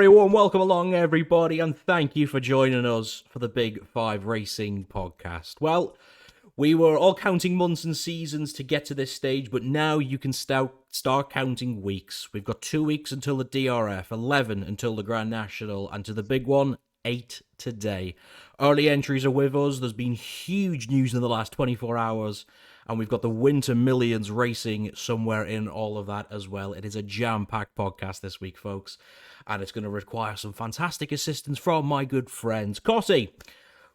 very warm welcome along, everybody, and thank you for joining us for the Big Five Racing podcast. Well, we were all counting months and seasons to get to this stage, but now you can start counting weeks. We've got 2 weeks until the DRF, 11 until the Grand National, and to the big one, 8 today. Early entries are with us. There's been huge news in the last 24 hours, and we've got the Winter Millions racing somewhere in all of that as well. It is a jam-packed podcast this week, folks, and it's going to require some fantastic assistance from my good friends. Cossie,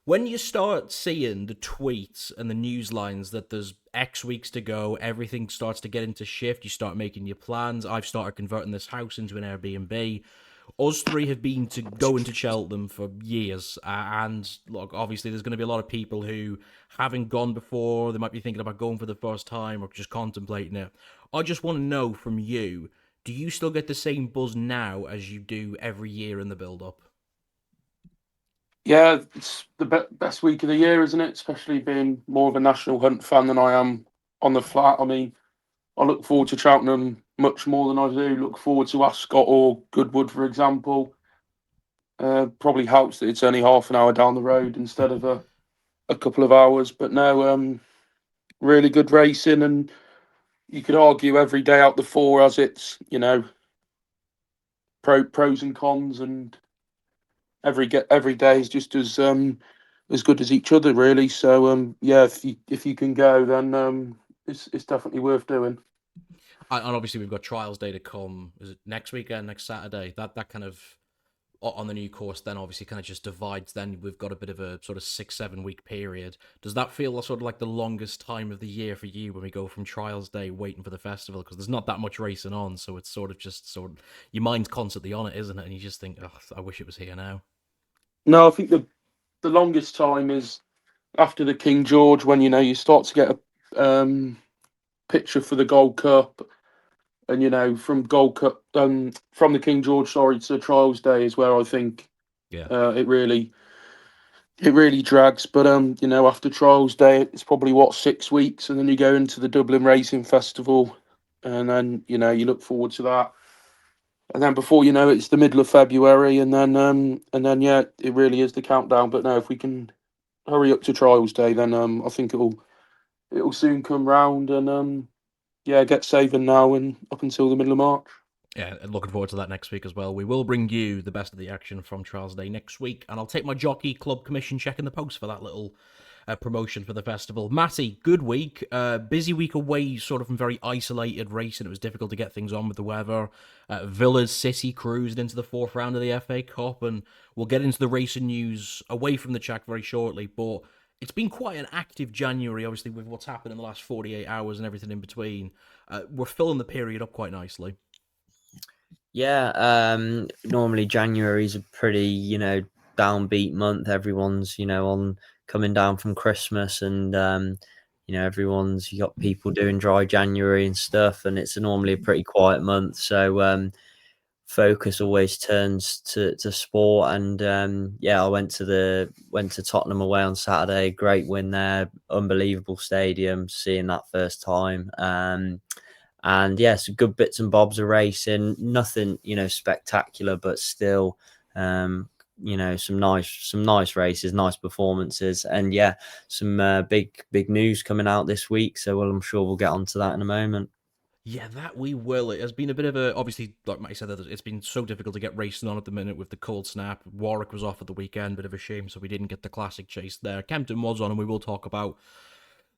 when you start seeing the tweets and the news lines that there's X weeks to go, everything starts to get into shift, you start making your plans. I've started converting this house into an Airbnb. Us three have been to going to Cheltenham for years, and look, obviously there's going to be a lot of people who haven't gone before. They might be thinking about going for the first time or just contemplating it. I just want to know from you, do you still get the same buzz now as you do every year in the build-up? Yeah, it's the best week of the year, isn't it? Especially being more of a National Hunt fan than I am on the flat. I mean, I look forward to Cheltenham much more than I do look forward to Ascot or Goodwood, for example. Probably helps that it's only half an hour down the road instead of a couple of hours. But no, really good racing, and you could argue every day out the four as its pros and cons, and every day is just as good as each other, really. So yeah, if you can go, then it's definitely worth doing. And obviously we've got trials day to come. Is it next weekend, next Saturday? That kind of on the new course then obviously kind of just divides. Then we've got a bit of a sort of 6-7 week period. Does that feel sort of like the longest time of the year for you when we go from trials day waiting for the festival? Because there's not that much racing on, so it's sort of just your mind's constantly on it, isn't it? And you just think, oh, I wish it was here now. No, I think the longest time is after the King George, when you start to get a picture for the Gold Cup, and from Gold Cup, from the King George, sorry, to Trials Day is where I think Yeah. it really drags. But after Trials Day, it's probably 6 weeks, and then you go into the Dublin Racing Festival, and then you look forward to that, and then before you know it, it's the middle of February, and then yeah, it really is the countdown. But no, if we can hurry up to Trials Day, then I think it'll soon come round, and yeah, get saving now and up until the middle of March. Yeah, looking forward to that next week as well. We will bring you the best of the action from Trials Day next week, and I'll take my Jockey Club commission check in the post for that little promotion for the festival. Matty, good week. Busy week away, sort of from very isolated racing. It was difficult to get things on with the weather. Villa's City cruised into the fourth round of the FA Cup, and we'll get into the racing news away from the track very shortly, but it's been quite an active January, obviously, with what's happened in the last 48 hours and everything in between. We're filling the period up quite nicely. Yeah, normally January's a pretty, downbeat month. Everyone's, on coming down from Christmas, and you got people doing dry January and stuff, and it's normally a pretty quiet month. So focus always turns to sport, and yeah, I went to Tottenham away on Saturday. Great win there, unbelievable stadium, seeing that first time. And yeah, some good bits and bobs of racing. Nothing, spectacular, but still, some nice races, nice performances, and yeah, some big news coming out this week. So, well, I'm sure we'll get onto that in a moment. Yeah, that we will. It has been a bit of a, obviously, like Mike said, it's been so difficult to get racing on at the minute with the cold snap. Warwick was off at the weekend, bit of a shame, so we didn't get the classic chase there. Kempton was on, and we will talk about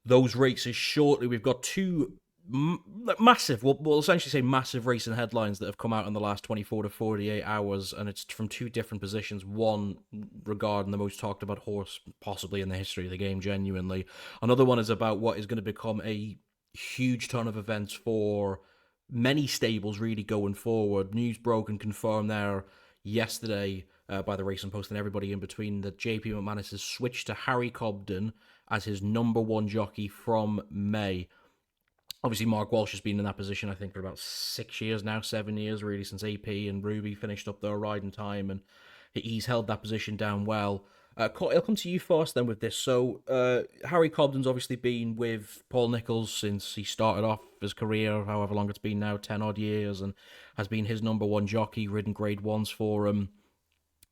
those races shortly. We've got two massive, we'll essentially say massive racing headlines that have come out in the last 24 to 48 hours, and it's from two different positions. One regarding the most talked about horse possibly in the history of the game, genuinely. Another one is about what is going to become a huge ton of events for many stables really going forward. News broke and confirmed there yesterday by the Racing Post and everybody in between that JP McManus has switched to Harry Cobden as his number one jockey from May. Obviously, Mark Walsh has been in that position, I think, for about 6 years now, 7 years, really, since AP and Ruby finished up their riding time, and he's held that position down well. I'll come to you first then with this. So, Harry Cobden's obviously been with Paul Nicholls since he started off his career, however long it's been now, 10 odd years, and has been his number one jockey, ridden Grade 1s for him.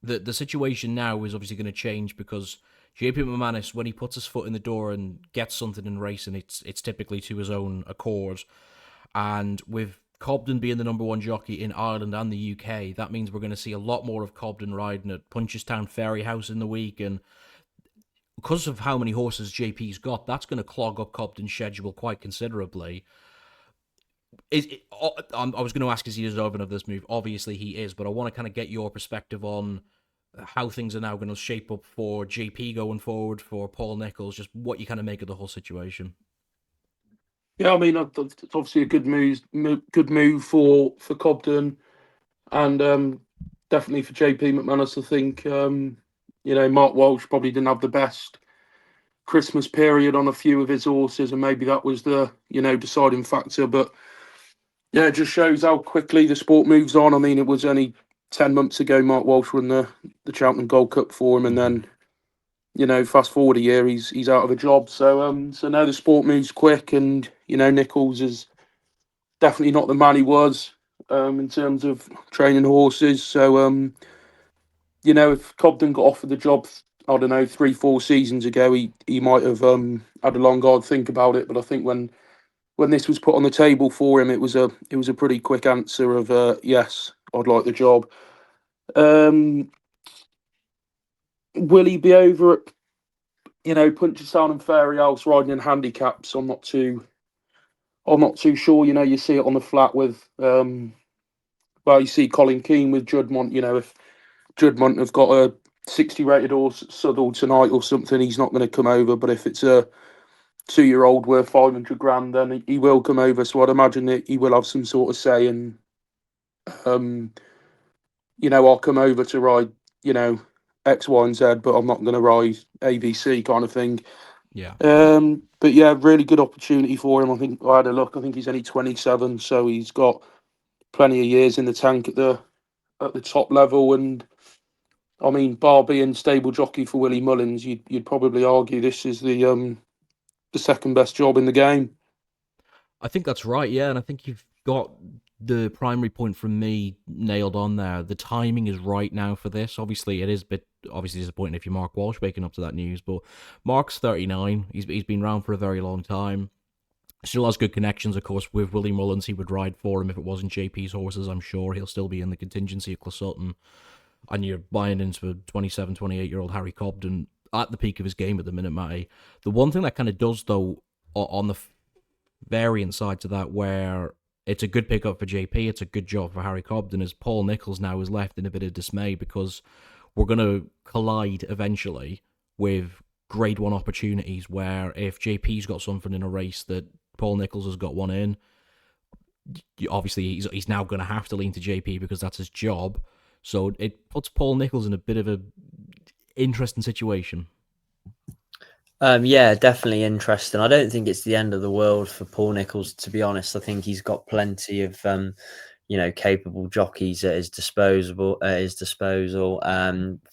The situation now is obviously going to change because JP McManus, when he puts his foot in the door and gets something in racing, it's typically to his own accord. And with Cobden being the number one jockey in Ireland and the UK, that means we're going to see a lot more of Cobden riding at Punchestown Ferry House in the week. And because of how many horses JP's got, that's going to clog up Cobden's schedule quite considerably. I was going to ask, is he deserving of this move? Obviously he is, but I want to kind of get your perspective on how things are now going to shape up for JP going forward, for Paul Nicholls, just what you kind of make of the whole situation. Yeah, I mean, it's obviously a good move for Cobden, and definitely for JP McManus. I think Mark Walsh probably didn't have the best Christmas period on a few of his horses, and maybe that was the deciding factor. But yeah, it just shows how quickly the sport moves on. I mean, it was only 10 months ago Mark Walsh won the Cheltenham Gold Cup for him, and then fast forward a year, he's out of a job. So now the sport moves quick, and Nicholls is definitely not the man he was in terms of training horses. So if Cobden got offered the job, I don't know, 3-4 seasons ago, he might have had a long hard think about it. But I think when this was put on the table for him, it was a pretty quick answer of yes, I'd like the job. Will he be over at Punchestown and Fairy House riding in handicaps? I'm not too sure. You see it on the flat with you see Colin Keane with Judmont. If Judmont have got a 60 rated horse at Southwell tonight or something, he's not going to come over. But if it's a 2-year-old worth 500 grand, then he will come over. So I'd imagine that he will have some sort of say, and I'll come over to ride X, Y, and Z, but I'm not going to ride ABC kind of thing. Yeah. But yeah, really good opportunity for him. I think I had a look. I think he's only 27, so he's got plenty of years in the tank at the top level. And I mean, bar being stable jockey for Willie Mullins, you'd probably argue this is the second best job in the game. I think that's right, yeah, and I think you've got the primary point from me nailed on there. The timing is right now for this. Obviously, it is a bit disappointing if you're Mark Walsh waking up to that news, but Mark's 39. He's been around for a very long time. Still has good connections, of course, with Willie Mullins. He would ride for him if it wasn't JP's horses, I'm sure. He'll still be in the contingency at Clasutton. And you're buying into 27, 28-year-old Harry Cobden at the peak of his game at the minute, Matty. The one thing that kind of does, though, on the variant side to that, where it's a good pickup for JP, it's a good job for Harry Cobden, is Paul Nicholls now is left in a bit of dismay because we're going to collide eventually with Grade 1 opportunities where if JP's got something in a race that Paul Nicholls has got one in, obviously he's now going to have to lean to JP because that's his job. So it puts Paul Nicholls in a bit of a interesting situation. Yeah, definitely interesting. I don't think it's the end of the world for Paul Nicholls, to be honest. I think he's got plenty of capable jockeys at his disposal.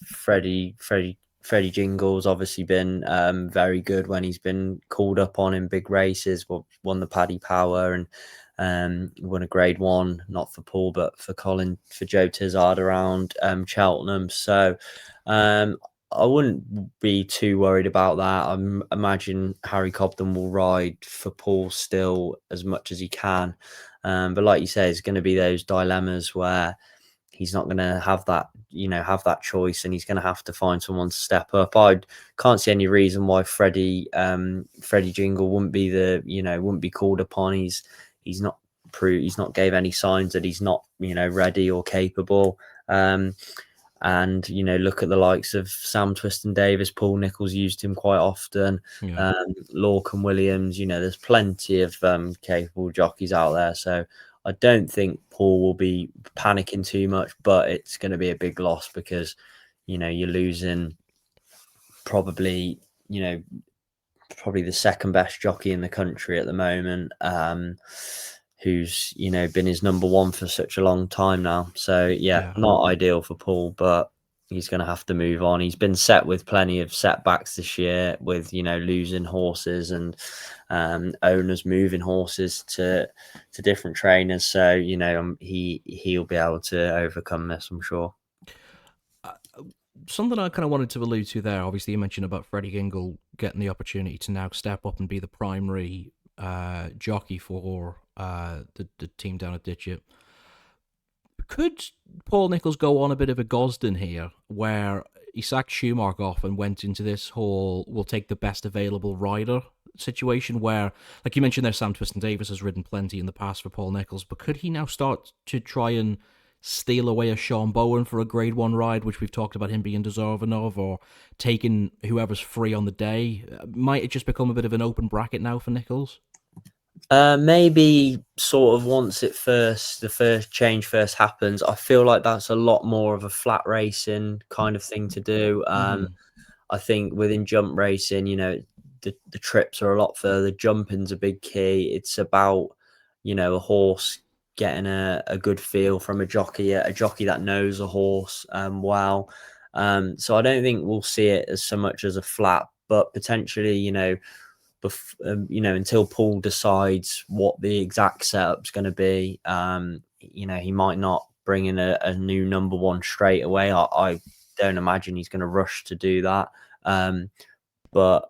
Freddie Jingle's obviously been very good when he's been called up on in big races. Won the Paddy Power and won a Grade 1, not for Paul but for Joe Tizard around Cheltenham. So I wouldn't be too worried about that. I imagine Harry Cobden will ride for Paul still as much as he can. But like you say, it's going to be those dilemmas where he's not going to have that choice, and he's going to have to find someone to step up. I can't see any reason why Freddie Jingle wouldn't be called upon. He's not gave any signs that he's not ready or capable. And look at the likes of Sam Twiston-Davis. Paul Nicholls used him quite often. Yeah. Lorcan and Williams. There's plenty of capable jockeys out there. So I don't think Paul will be panicking too much, but it's going to be a big loss because you're losing probably the second best jockey in the country at the moment. Who's been his number one for such a long time now. So yeah, not ideal for Paul, but he's going to have to move on. He's been set with plenty of setbacks this year with, losing horses and owners moving horses to different trainers. So, he'll be able to overcome this, I'm sure. Something I kind of wanted to allude to there, obviously you mentioned about Freddie Gingle getting the opportunity to now step up and be the primary jockey for the team down at Ditchett. Could Paul Nicholls go on a bit of a Gosden here, where he sacked Schumacher off and went into this whole "we'll take the best available rider" situation, where, like you mentioned there, Sam Twiston-Davies has ridden plenty in the past for Paul Nicholls, but could he now start to try and steal away a Sean Bowen for a Grade 1 ride, which we've talked about him being deserving of, or taking whoever's free on the day? Might it just become a bit of an open bracket now for Nicholls? Maybe sort of once the first change first happens. I feel like that's a lot more of a flat racing kind of thing to do. I think within jump racing, the trips are a lot further. Jumping's a big key. It's about, a horse getting a good feel from a jockey that knows a horse well. So I don't think we'll see it as so much as a flat, but potentially, until Paul decides what the exact setup's going to be, he might not bring in a new number one straight away. I don't imagine he's going to rush to do that. But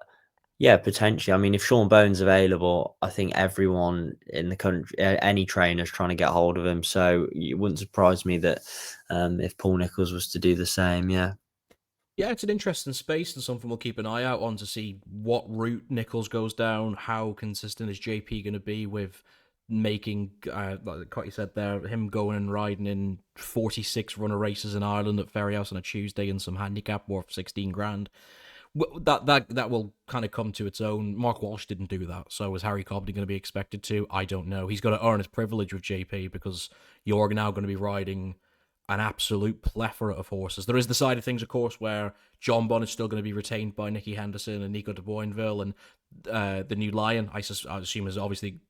yeah, potentially. I mean, if Sean Bowen's available, I think everyone in the country, any trainer's trying to get hold of him. So it wouldn't surprise me that if Paul Nicholls was to do the same, yeah. Yeah, it's an interesting space and something we'll keep an eye out on to see what route Nicholls goes down. How consistent is JP going to be with making, like you said there, him going and riding in 46 runner races in Ireland at Ferryhouse on a Tuesday and some handicap worth 16 grand. That will kind of come to its own. Mark Walsh didn't do that, so is Harry Cobden going to be expected to? I don't know. He's got to earn his privilege with JP because you're now going to be riding an absolute plethora of horses. There is the side of things, of course, where Jonbon is still going to be retained by Nicky Henderson and Nico de Boinville, and the new Lion, I assume, is obviously,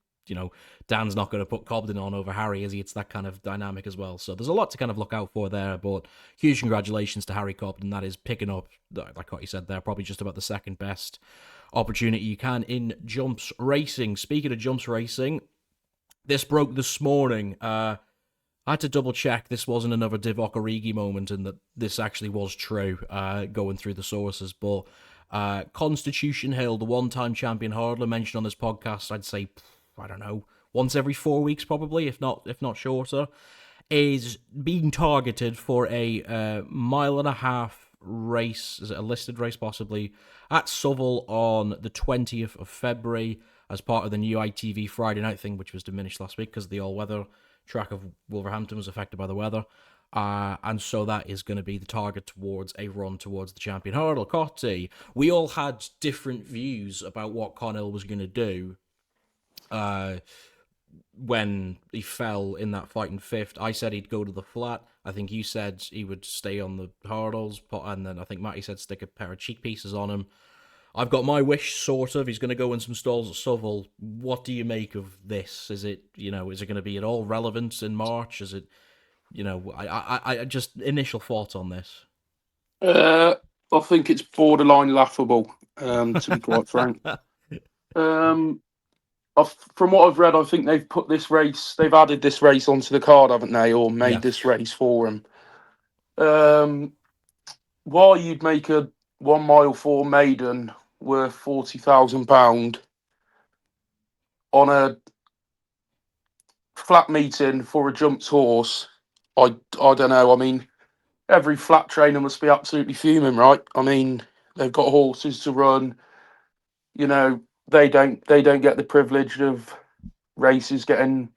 Dan's not going to put Cobden on over Harry, is he? It's that kind of dynamic as well. So there's a lot to kind of look out for there, but huge congratulations to Harry Cobden. That is picking up, like what you said there, probably just about the second best opportunity you can in jumps racing. Speaking of jumps racing, this broke this morning. I had to double check this wasn't another Divock Origi moment and that this actually was true, going through the sources. But Constitution Hill, the one-time champion hurdler mentioned on this podcast, I'd say, I don't know, once every 4 weeks probably, if not shorter, is being targeted for a mile-and-a-half race. Is it a listed race possibly? At Southwell on the 20th of February as part of the new ITV Friday night thing, which was diminished last week because the all-weather track of Wolverhampton was affected by the weather, and so that is going to be the target towards a run towards the champion hurdle. Cotty, we all had different views about what Connell was going to do when he fell in that fight in fifth. I said he'd go to the flat. I think you said he would stay on the hurdles, and then I think Matty said stick a pair of cheek pieces on him. I've got my wish, sort of. He's going to go in some stalls at Southwell. What do you make of this? Is it, is it going to be at all relevant in March? Is it, I just initial thoughts on this. I think it's borderline laughable, to be quite frank. From what I've read, I think they've added this race onto the card, haven't they, or made this race for him. Why you'd make a 1 mile 4 maiden worth £40,000 on a flat meeting for a jumps horse, I don't know. I mean, every flat trainer must be absolutely fuming, right? I mean, they've got horses to run. They don't get the privilege of races getting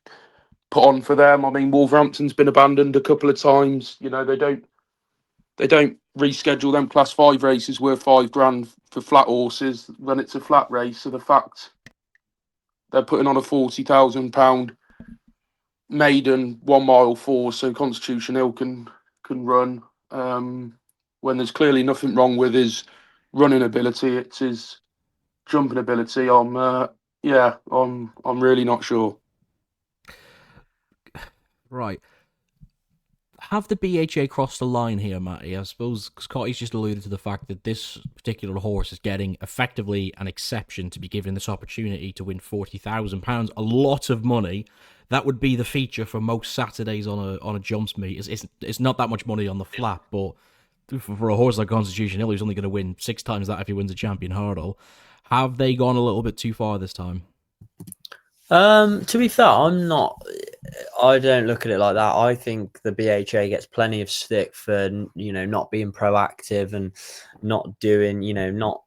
put on for them. I mean, Wolverhampton's been abandoned a couple of times. They don't reschedule them Class 5 races worth £5,000 for flat horses when it's a flat race. So the fact they're putting on a £40,000 maiden 1 mile 4 so Constitution Hill can run, when there's clearly nothing wrong with his running ability. It's his jumping ability. I'm really not sure. Right. have the BHA crossed the line here, Matty? I suppose Scotty's just alluded to the fact that this particular horse is getting effectively an exception to be given this opportunity to win £40,000, a lot of money. That would be the feature for most Saturdays on a jumps meet. It's not that much money on the flat, but for a horse like Constitution Hill, who's only going to win 6 times that if he wins a champion hurdle, have they gone a little bit too far this time? To be fair, I don't look at it like that. I think the BHA gets plenty of stick for, not being proactive and not doing, not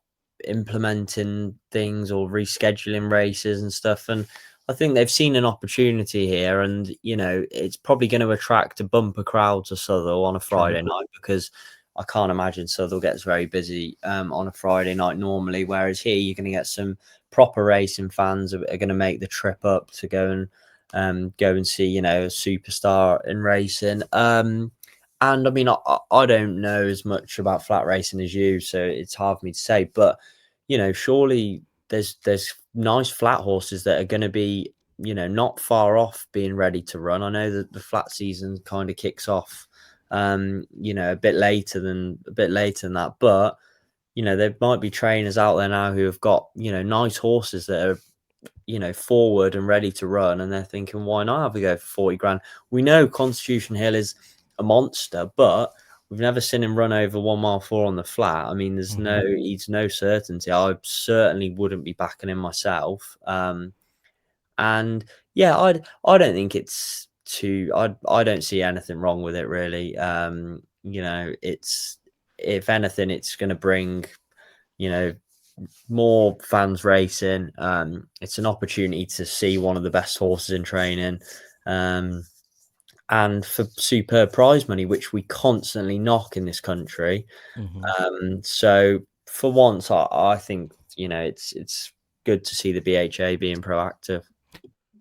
implementing things or rescheduling races and stuff. And I think they've seen an opportunity here, and, it's probably going to attract a bumper crowd to Southwell on a Friday night, because I can't imagine Southwell gets very busy on a Friday night normally, whereas here you're going to get some proper racing fans are going to make the trip up to go and see, a superstar in racing. And I mean, I don't know as much about flat racing as you, so it's hard for me to say. But surely there's nice flat horses that are going to be, not far off being ready to run. I know that the flat season kind of kicks off, a bit later than that, but there might be trainers out there now who have got, nice horses that are, forward and ready to run. And they're thinking, why not have a go for 40 grand? We know Constitution Hill is a monster, but we've never seen him run over 1 mile 4 on the flat. I mean, he's no certainty. I certainly wouldn't be backing him myself. And yeah, I don't think it's too, I don't see anything wrong with it really. It's, if anything, it's going to bring, more fans racing. It's an opportunity to see one of the best horses in training, and for superb prize money, which we constantly knock in this country. So for once, I think, it's good to see the BHA being proactive.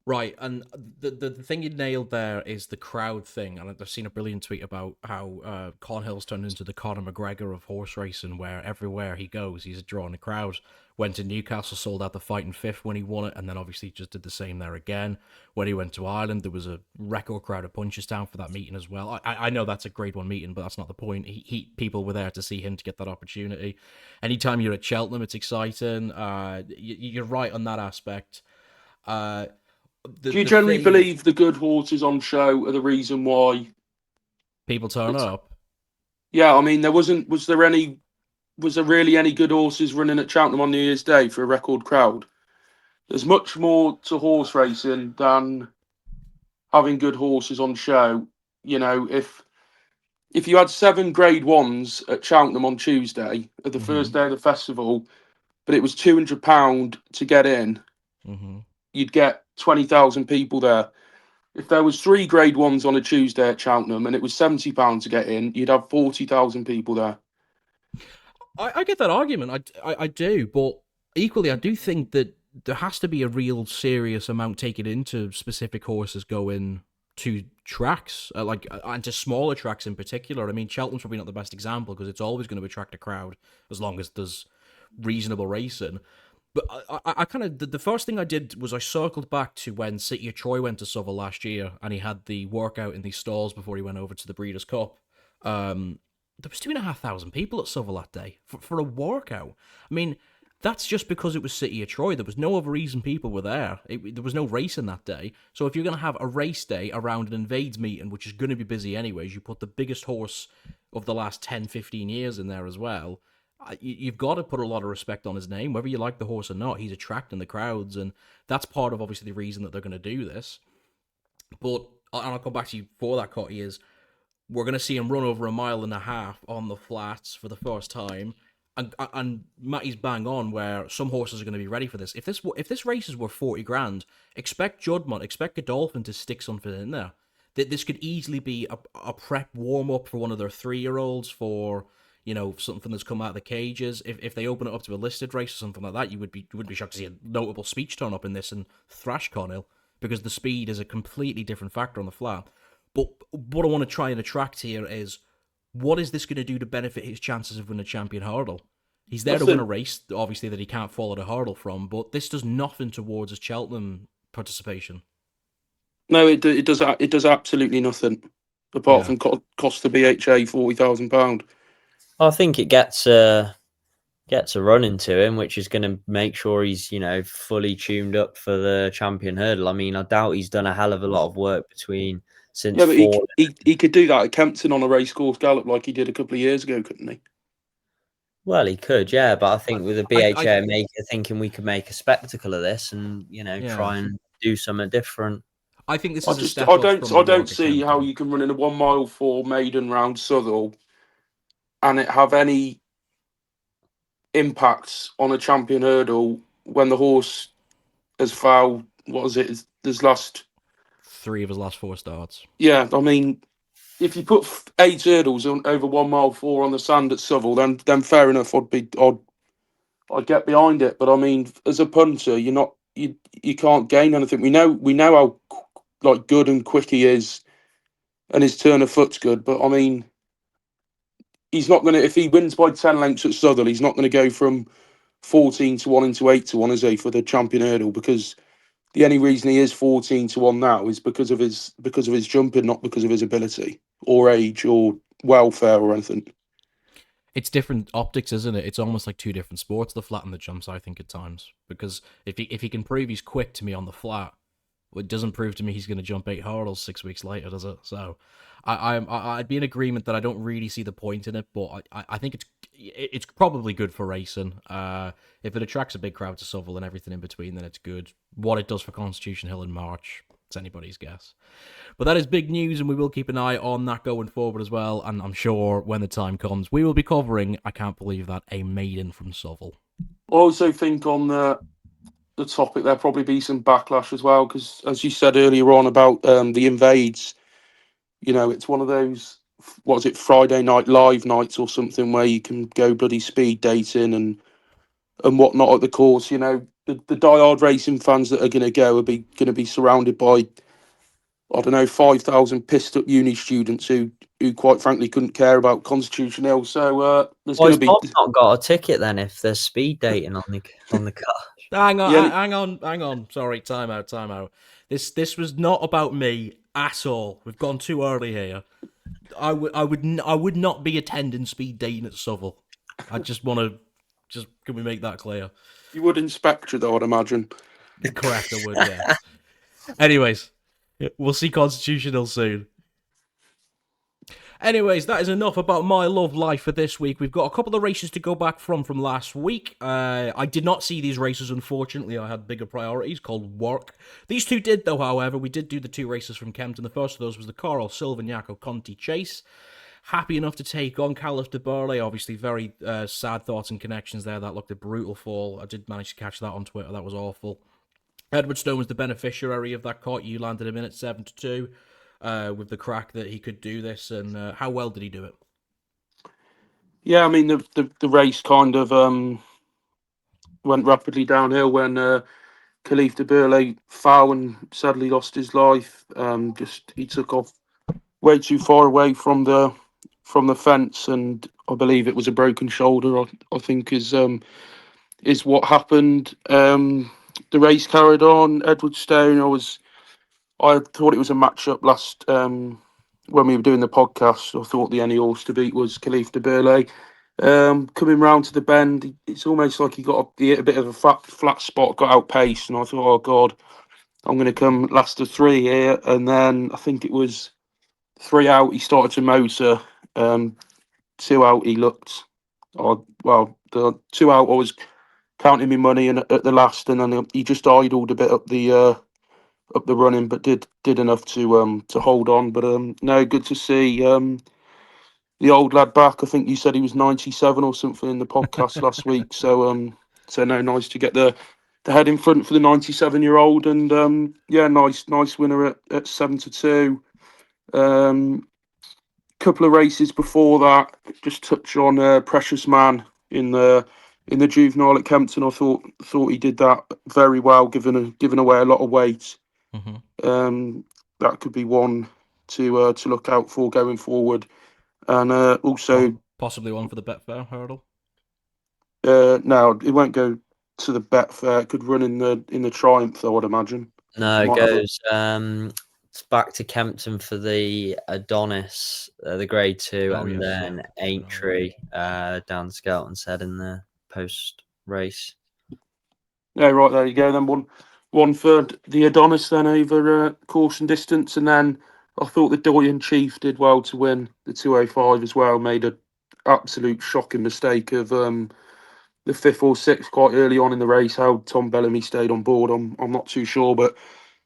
Right, and the thing you nailed there is the crowd thing, and I've seen a brilliant tweet about how Cornhill's turned into the Conor McGregor of horse racing, where everywhere he goes, he's drawing a crowd. Went to Newcastle, sold out the Fighting Fifth when he won it, and then obviously just did the same there again. When he went to Ireland, there was a record crowd of Punchestown for that meeting as well. I know that's a Grade 1 meeting, but that's not the point. People were there to see him to get that opportunity. Anytime you're at Cheltenham, it's exciting. You're right on that aspect. Do you generally believe the good horses on show are the reason why people turn up? Yeah, I mean, was there really any good horses running at Cheltenham on New Year's Day for a record crowd? There's much more to horse racing than having good horses on show. If you had 7 Grade 1s at Cheltenham on Tuesday at the first day of the festival, but it was £200 to get in, you'd get 20,000 people there. If there was 3 Grade 1s on a Tuesday at Cheltenham and it was £70 to get in, you'd have 40,000 people there. I get that argument. I do, but equally, I do think that there has to be a real serious amount taken into specific horses going to tracks, and to smaller tracks in particular. I mean, Cheltenham's probably not the best example because it's always going to attract a crowd as long as there's reasonable racing. But I kind of, the first thing I did was I circled back to when City of Troy went to Southwell last year, and he had the workout in these stalls before he went over to the Breeders' Cup. There was 2,500 people at Southwell that day for a workout. I mean, that's just because it was City of Troy. There was no other reason people were there. There was no racing that day. So if you're going to have a race day around an Invades meeting, which is going to be busy anyways, you put the biggest horse of the last 10, 15 years in there as well. You've got to put a lot of respect on his name, whether you like the horse or not. He's attracting the crowds, and that's part of obviously the reason that they're going to do this. But, and I'll come back to you for that, Cotty, is we're going to see him run over 1.5 miles on the flats for the first time. And Matty's bang on where some horses are going to be ready for this. If this races were 40 grand, expect Jonbon, expect Godolphin to stick something in there. This could easily be a prep warm-up for one of their 3-year-olds for, something that's come out of the cages. If they open it up to a listed race or something like that, you wouldn't be shocked to see a notable speech turn up in this and thrash Cornhill, because the speed is a completely different factor on the flat. But what I want to try and attract here is, what is this going to do to benefit his chances of winning a champion hurdle? He's there to win a race, obviously, that he can't follow the hurdle from, but this does nothing towards his Cheltenham participation. No, it does absolutely nothing. apart from cost the BHA £40,000. I think it gets a run into him, which is going to make sure he's, fully tuned up for the champion hurdle. I mean, I doubt he's done a hell of a lot of work since Yeah, but fall. he could do that at Kempton on a racecourse gallop like he did a couple of years ago, couldn't he? Well, he could, yeah, but I think with a I- BHA maker thinking we could make a spectacle of this and Yeah. try and do something different. I think this I is a just step I up don't from the I don't work at see how Kempton. you can run in a 1 mile 4 maiden round Southwell and it have any impacts on a champion hurdle when the horse has fouled. What is it? There's last 3 of his last 4 starts. Yeah, I mean, if you put 8 hurdles over 1 mile 4 on the sand at Southwell, then fair enough. I'd get behind it. But I mean, as a punter, you can't gain anything. We know how like good and quick he is, and his turn of foot's good. But I mean, he's not gonna if he wins by 10 lengths at Southwell, he's not gonna go from 14-1 into 8-1, is he, for the champion hurdle? Because the only reason he is 14-1 now is because of his jumping, not because of his ability or age or welfare or anything. It's different optics, isn't it? It's almost like 2 different sports, the flat and the jumps, I think, at times. Because if he can prove he's quick to me on the flat, well, it doesn't prove to me he's going to jump 8 hurdles 6 weeks later, does it? So I'd be in agreement that I don't really see the point in it, but I think it's probably good for racing. If it attracts a big crowd to Southwell and everything in between, then it's good. What it does for Constitution Hill in March, it's anybody's guess. But that is big news, and we will keep an eye on that going forward as well. And I'm sure when the time comes, we will be covering, I can't believe that, a maiden from Southwell. I also think on the topic there'll probably be some backlash as well, because as you said earlier on about the invades, it's one of those, what is it, Friday night live nights or something, where you can go bloody speed dating and whatnot at the course. The diehard racing fans that are going to go are going to be surrounded by, I don't know, 5,000 pissed up uni students who quite frankly couldn't care about Constitution Hill. So there's Well, going his to be mom's not got a ticket then if there's speed dating on the car. Hang on, Yeah. hang on. Sorry, time out. This was not about me at all. We've gone too early here. I would not be attending speed dating at Southwell. I just want to can we make that clear? You would inspect you though, I'd imagine. Correct, I would. Yes. Anyways, we'll see Constitution Hill soon. Anyways, that is enough about my love life for this week. We've got a couple of races to go back from last week. I did not see these races, unfortunately. I had bigger priorities called work. These 2 did, though, however. We did do the 2 races from Kempton. The first of those was the Carl Silvagnaco Conti Chase. Happy enough to take on Caliph de Burley. Obviously, very sad thoughts and connections there. That looked a brutal fall. I did manage to catch that on Twitter. That was awful. Edward Stone was the beneficiary of that cut. You landed him in at 7-2. With the crack that he could do this, and how well did he do it? Yeah, I mean the race kind of went rapidly downhill when Khalif de Burley foul and sadly lost his life. He took off way too far away from the fence, and I believe it was a broken shoulder. I think is what happened. The race carried on. Edward Stone, I thought it was a match-up last when we were doing the podcast. I thought the only horse to beat was Khalif de Burley. Coming round to the bend, it's almost like he got a bit of a flat spot, got outpaced, and I thought, oh God, I'm going to come last of 3 here. And then I think it was 3 out, he started to motor. 2 out, he looked. The 2 out, I was counting my money and at the last, and then he just idled a bit up the running, but did enough to hold on. But no, good to see the old lad back. I think you said he was 97 or something in the podcast last week. So no, nice to get the head in front for the 97-year-old, and yeah, nice winner at 7-2. Couple of races before that, just touch on Precious Man in the juvenile at Kempton. I thought he did that very well, giving away a lot of weight. Mm-hmm. That could be one to look out for going forward, and also possibly one for the Betfair hurdle. no, it won't go to the Betfair. It could run in the Triumph, though, I'd imagine. No, it goes It's back to Kempton for the Adonis, the Grade 2, Oh, and yes, then yeah. Aintree down Skelton said in the post race. Yeah, right, there you go. Then one for the Adonis then over course and distance, and then I thought the Doyen Chief did well to win the 205 as well. Made a absolute shocking mistake of the fifth or sixth quite early on in the race. How Tom Bellamy stayed on board, I'm not too sure, but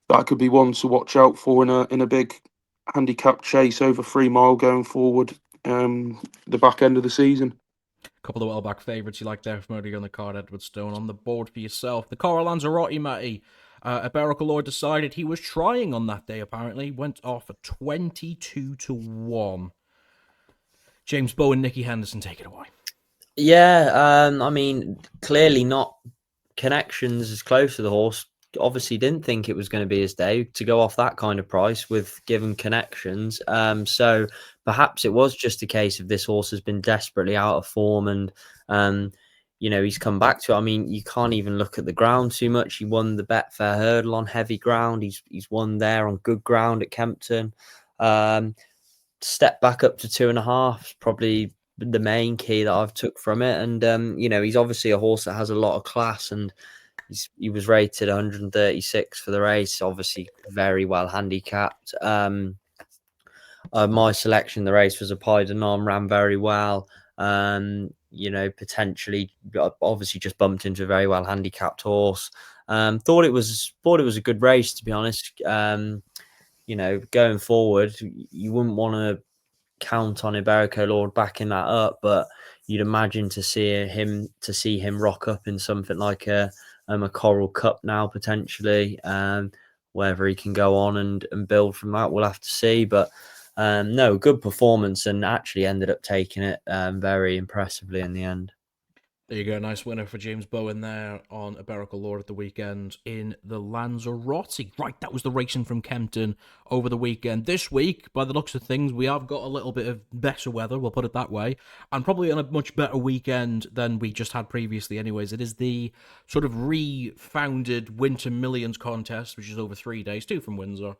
that could be one to watch out for in a big handicap chase over 3 mile going forward. The back end of the season. A couple of well-back favourites you like there from earlier on the card, Edward Stone. On the board for yourself. The Coral Lanzarote, Matty. Iberico Lord decided he was trying on that day, apparently. Went off at 22-1. James Bowen, Nicky Henderson, take it away. Yeah, I mean, clearly not. Connections is close to the horse. Obviously didn't think it was going to be his day to go off that kind of price with given connections. So perhaps it was just a case of this horse has been desperately out of form, and he's come back to it. I mean, you can't even look at the ground too much. He won the Betfair Hurdle on heavy ground. He's won there on good ground at Kempton. Step back up to 2.5, probably the main key that I've took from it. And he's obviously a horse that has a lot of class, and he was rated 136 for the race, obviously very well handicapped. My selection the race was a Pas de Nom, ran very well. Potentially, obviously just bumped into a very well handicapped horse. Thought it was a good race, to be honest. Going forward, you wouldn't want to count on Iberico Lord backing that up, but you'd imagine to see him rock up in something like a Coral Cup now, potentially. Whether he can go on and build from that, we'll have to see. But no, good performance, and actually ended up taking it very impressively in the end. There you go, nice winner for James Bowen there on Iberico Lord at the weekend in the Lanzarote. Right, that was the racing from Kempton over the weekend. This week, by the looks of things, we have got a little bit of better weather, we'll put it that way, and probably on a much better weekend than we just had previously anyways. It is the sort of refounded Winter Millions contest, which is over 3 days, 2 from Windsor,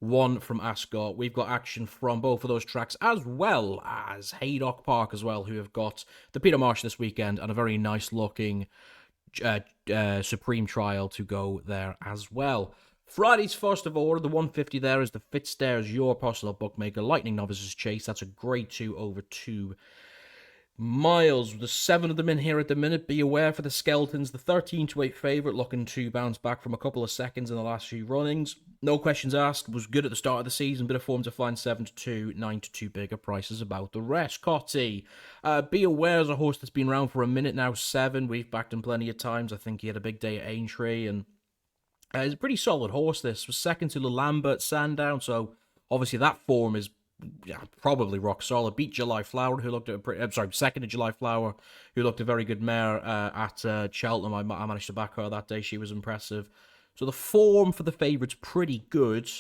1 from Ascot. We've got action from both of those tracks, as well as Haydock Park as well, who have got the Peter Marsh this weekend and a very nice looking Supreme Trial to go there as well. Friday's first of order, the 150 there is the Fitzstairs Your Personal Bookmaker Lightning Novices Chase. That's a grade 2 over 2 miles. There's 7 of them in here at the minute. Be aware for the Skeletons, the 13-8 favourite, looking to bounce back from a couple of seconds in the last few runnings. No questions asked, was good at the start of the season, bit of form to find 7-2, 9-2 bigger prices about the rest. Cotty, Be Aware is a horse that's been around for a minute now, 7. We've backed him plenty of times. I think he had a big day at Aintree, and he's a pretty solid horse. This was second to Lalamba at Sandown, so obviously that form is probably rock solid. Beat July Flower, who looked at second to July Flower, who looked a very good mare at Cheltenham. I managed to back her that day. She was impressive. So the form for the favourite's pretty good,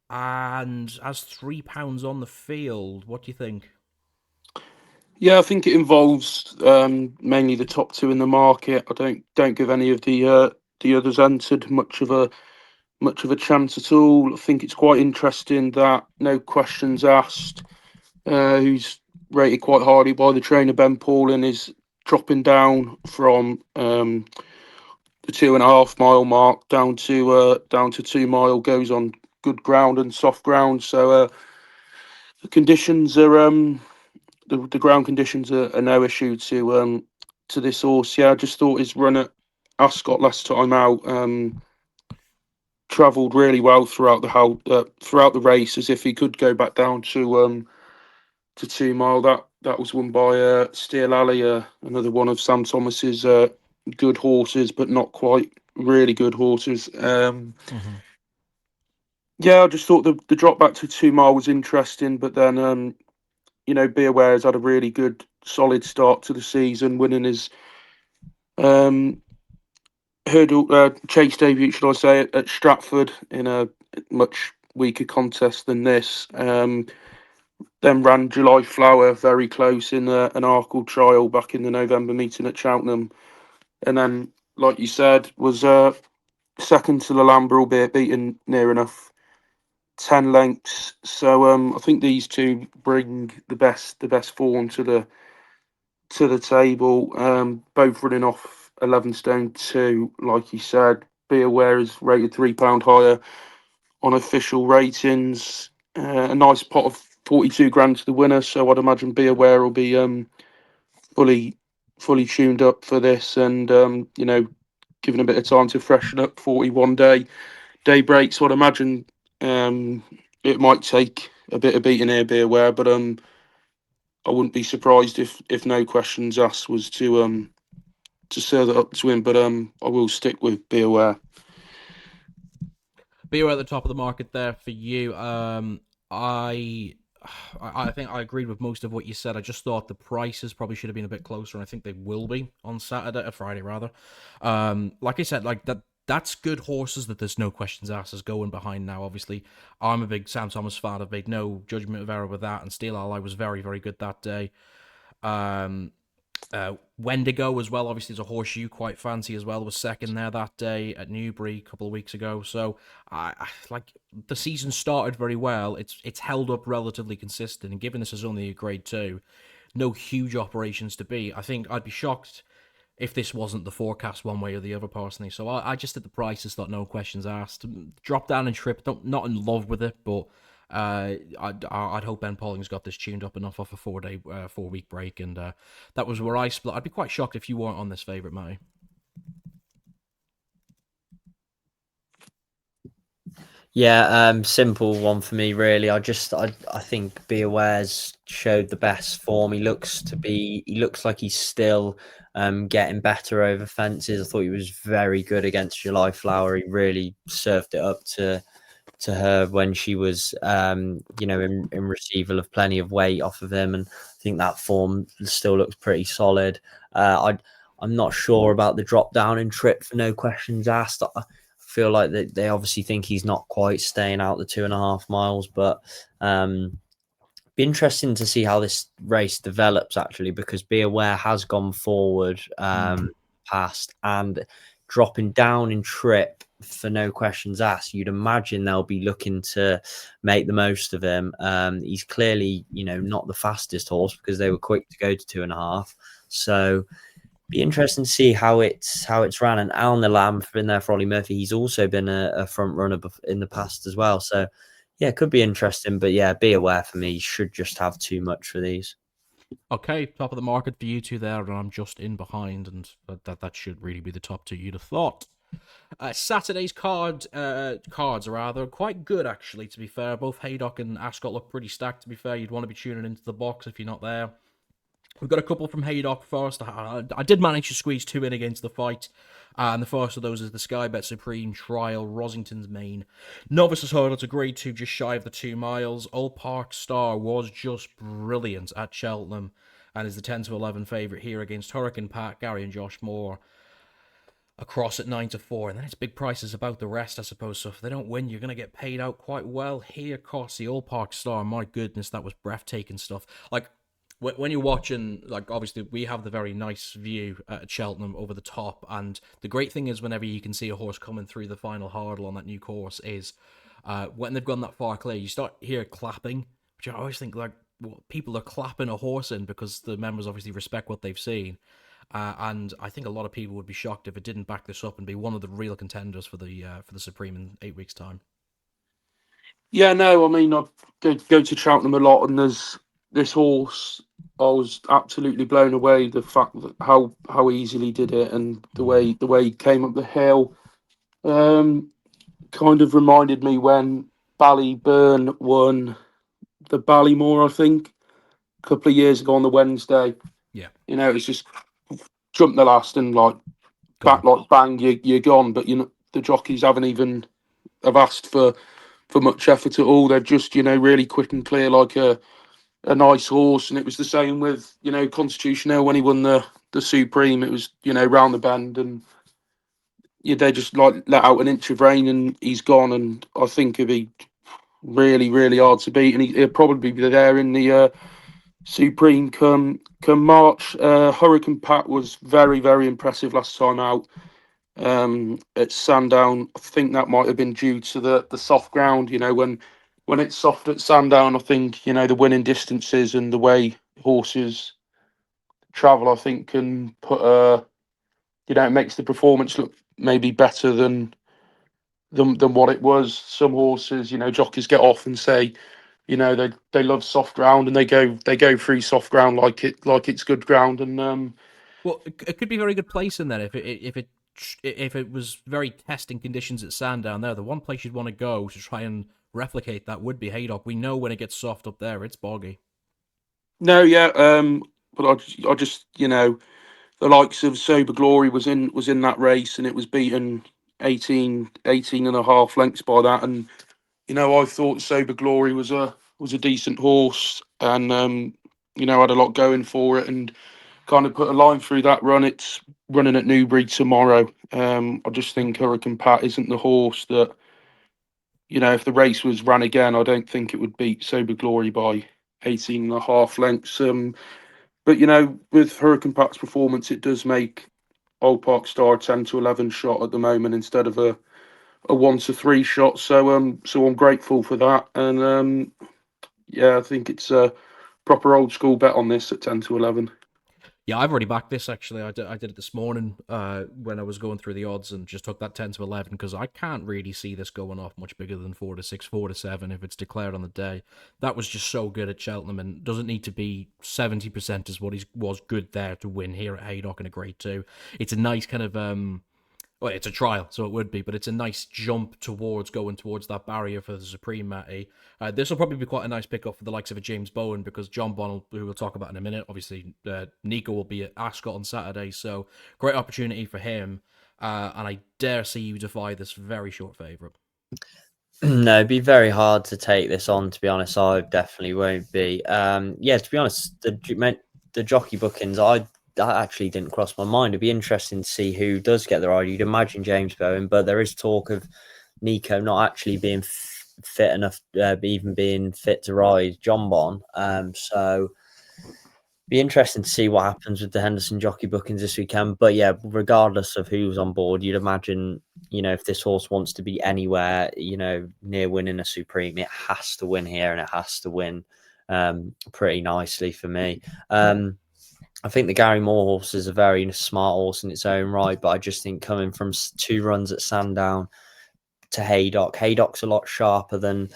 and has £3 on the field. What do you think? Yeah, I think it involves mainly the top 2 in the market. I don't give any of the others entered much of a chance at all. I think it's quite interesting that no questions asked. Who's rated quite highly by the trainer Ben Paulin is dropping down from the 2.5 mile mark down to 2 mile. Goes on good ground and soft ground. So the conditions are the ground conditions are no issue to this horse. Yeah, I just thought his run at Ascot last time out travelled really well throughout the race, as if he could go back down to 2 mile. That was won by Steel Alley, another one of Sam Thomas's good horses, but not quite really good horses. Yeah, I just thought the drop back to 2 mile was interesting, but then Be Aware has had a really good, solid start to the season, winning his hurdle chase debut, should I say, at Stratford in a much weaker contest than this. Then ran July Flower very close in an Arkle trial back in the November meeting at Cheltenham, and then, like you said, was second to Lalamba, albeit beaten near enough 10 lengths. So I think these two bring the best form to the table. Both running off 11 stone 2, like you said. Be Aware is rated £3 higher on official ratings. A nice pot of 42 grand to the winner. So I'd imagine Be Aware will be fully tuned up for this, and given a bit of time to freshen up. 41 day break. So I'd imagine it might take a bit of beating here. Be Aware, but I wouldn't be surprised if No Questions Asked was to serve it up to him, but I will stick with Be Aware. Be Aware at the top of the market there for you. I think I agreed with most of what you said. I just thought the prices probably should have been a bit closer, and I think they will be on Friday rather. Like I said, like that's good horses that there's no questions asked is going behind now. Obviously, I'm a big Sam Thomas fan. I've made no judgment of error with that, and Steel Ally was very, very good that day. Wendigo as well, obviously, is a horse you quite fancy as well, was second there that day at Newbury a couple of weeks ago. So I like the season started very well. It's held up relatively consistent, and given this is only a grade 2, no huge operations to be. I think I'd be shocked if this wasn't the forecast one way or the other, personally. So I just did the prices, thought no questions asked. Drop down and trip, not in love with it, but I'd hope Ben Polling's got this tuned up enough off a 4-week break, and that was where I split. I'd be quite shocked if you weren't on this favourite, Matty. Yeah, simple one for me, really. I think Be Aware's showed the best form. He looks like he's still getting better over fences. I thought he was very good against July Flower. He really served it up to her when she was in receival of plenty of weight off of him, and I think that form still looks pretty solid. I'm not sure about the drop down in trip for No Questions Asked. I feel like they obviously think he's not quite staying out the 2.5 miles, but be interesting to see how this race develops, actually, because Be Aware has gone forward past, and dropping down in trip for No Questions Asked, you'd imagine they'll be looking to make the most of him. He's clearly not the fastest horse, because they were quick to go to 2.5, so be interesting to see how it's ran. And Alan the Lamb been there for Ollie Murphy. He's also been a front runner in the past as well. So yeah, it could be interesting. But yeah, Be Aware for me should just have too much for these. Okay, top of the market for you two there, and I'm just in behind, and that should really be the top two you'd have thought. Saturday's cards are rather quite good, actually, to be fair. Both Haydock and Ascot look pretty stacked, to be fair. You'd want to be tuning into the box if you're not there. We've got a couple from Haydock first. I did manage to squeeze 2 in against the fight. And the first of those is the Sky Bet Supreme Trial, Rosington's Main. Novices Hurdle to grade 2, just shy of the 2 miles. Old Park Star was just brilliant at Cheltenham and is the 10-11 favourite here against Hurricane Pat, Gary and Josh Moore. Across at 9-4, and then it's big prices about the rest, I suppose. So if they don't win, you're going to get paid out quite well. Here, costs the Old Park Star. My goodness, that was breathtaking stuff. Like, when you're watching, like, obviously we have the very nice view at Cheltenham over the top, and the great thing is whenever you can see a horse coming through the final hurdle on that new course is when they've gone that far clear, you start hear clapping, which I always think, like, well, people are clapping a horse in because the members obviously respect what they've seen. And I think a lot of people would be shocked if it didn't back this up and be one of the real contenders for the Supreme in 8 weeks' time. Yeah, no, I mean, I go to Cheltenham a lot, and there's this horse. I was absolutely blown away the fact that how easily he did it, and the way he came up the hill. Kind of reminded me when Ballyburn won the Ballymore, I think, a couple of years ago on the Wednesday. Yeah, It's just jump the last and like back like bang, you're gone. But the jockeys haven't even have asked for much effort at all. They're just really quick and clear, like a nice horse. And it was the same with Constitutional when he won the Supreme. It was round the bend, and they just like let out an inch of rain and he's gone. And I think it'd be really, really hard to beat, and he'll probably be there in the Supreme come March. Hurricane Pat was very, very impressive last time out at Sandown. I think that might have been due to the soft ground. When when it's soft at Sandown, I think the winning distances and the way horses travel, I think can put it makes the performance look maybe better than what it was. Some horses, jockeys get off and say, they love soft ground, and they go through soft ground like it's good ground, and Well, it could be very good placing then if it was very testing conditions at Sandown there. The one place you'd want to go to try and replicate that would be Haydock. We know when it gets soft up there, it's boggy. no, yeah, but I just the likes of Sober Glory was in that race, and it was beaten 18 and a half lengths by that, and I thought Sober Glory was a decent horse, and had a lot going for it, and kind of put a line through that run. It's running at Newbury tomorrow. I just think Hurricane Pat isn't the horse that, if the race was ran again, I don't think it would beat Sober Glory by 18 and a half lengths. But with Hurricane Pat's performance, it does make Old Park Star 10 to 11 shot at the moment instead of a 1 to 3 shot. So I'm grateful for that, and yeah, I think it's a proper old school bet on this at 10 to 11. Yeah, I've already backed this actually. I did it this morning when I was going through the odds and just took that 10 to 11 because I can't really see this going off much bigger than 4 to 6, 4 to 7 if it's declared on the day. That was just so good at Cheltenham and doesn't need to be 70% as what he was good there to win here at Haydock in a grade 2. It's a nice kind of well, it's a trial, so it would be, but it's a nice jump towards going towards that barrier for the Supreme, Matty. This will probably be quite a nice pickup for the likes of a James Bowen because Jonbon, who we'll talk about in a minute, obviously Nico will be at Ascot on Saturday, so great opportunity for him. And I dare see you defy this very short favourite. No, it'd be very hard to take this on, to be honest. I definitely won't be. Yeah, to be honest, the jockey bookings, that actually didn't cross my mind. It'd be interesting to see who does get the ride. You'd imagine James Bowen, but there is talk of Nico not actually being fit enough, even being fit to ride Jonbon. So be interesting to see what happens with the Henderson jockey bookings this weekend. But yeah, regardless of who's on board, you'd imagine, if this horse wants to be anywhere, near winning a Supreme, it has to win here and it has to win pretty nicely for me. I think the Gary Moore horse is a very smart horse in its own right, but I just think coming from 2 runs at Sandown to Haydock's a lot sharper than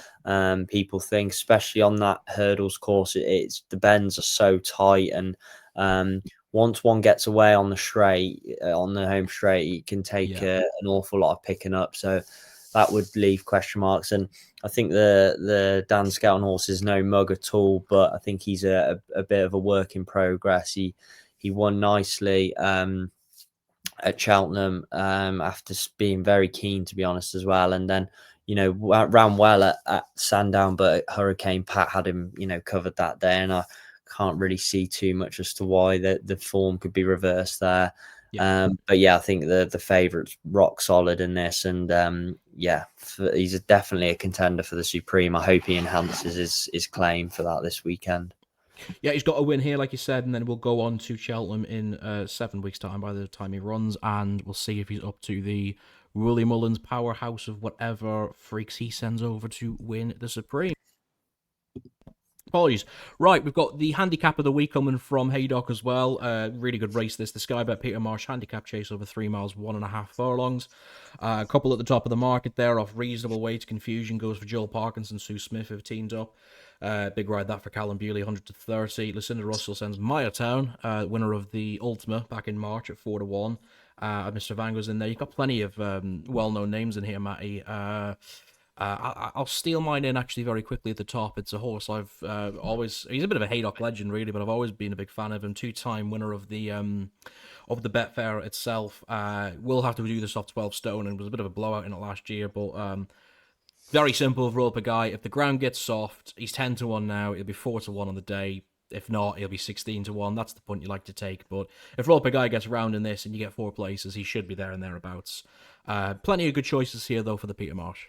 people think, especially on that hurdles course. It's the bends are so tight, and once one gets away on the straight, on the home straight, it can take an awful lot of picking up. So that would leave question marks. And I think the Dan Skelton horse is no mug at all, but I think he's a bit of a work in progress. He won nicely at Cheltenham after being very keen, to be honest, as well. And then, ran well at Sandown, but Hurricane Pat had him, covered that day. And I can't really see too much as to why the form could be reversed there. Yeah. But yeah, I think the favourite's rock solid in this, and he's definitely a contender for the Supreme. I hope he enhances his claim for that this weekend. Yeah, he's got a win here, like you said, and then we'll go on to Cheltenham in 7 weeks' time by the time he runs, and we'll see if he's up to the Willie Mullins powerhouse of whatever freaks he sends over to win the Supreme. Apologies. Right, we've got the handicap of the week coming from Haydock as well. Really good race this. The Skybet Peter Marsh handicap chase over 3 miles, 1.5 furlongs. A couple at the top of the market there off reasonable weights. Confusion goes for Joel Parkinson, Sue Smith have teamed up. Big ride that for Callum Bewley, 100 to 30. Lucinda Russell sends Maya Town, winner of the Ultima back in March at 4 to 1. Mr. Vango's in there. You've got plenty of well-known names in here, Matty. I'll steal mine in actually very quickly at the top. It's a horse I've he's a bit of a Haydock legend really, but I've always been a big fan of him. 2-time winner of the Betfair itself. Will have to do this off 12 stone and was a bit of a blowout in it last year, but very simple with Roper Guy. If the ground gets soft, he's 10 to 1 now. It'll be 4 to 1 on the day. If not, it'll be 16 to 1. That's the point you like to take. But if Roper Guy gets around in this and you get 4 places, he should be there and thereabouts. Plenty of good choices here though for the Peter Marsh.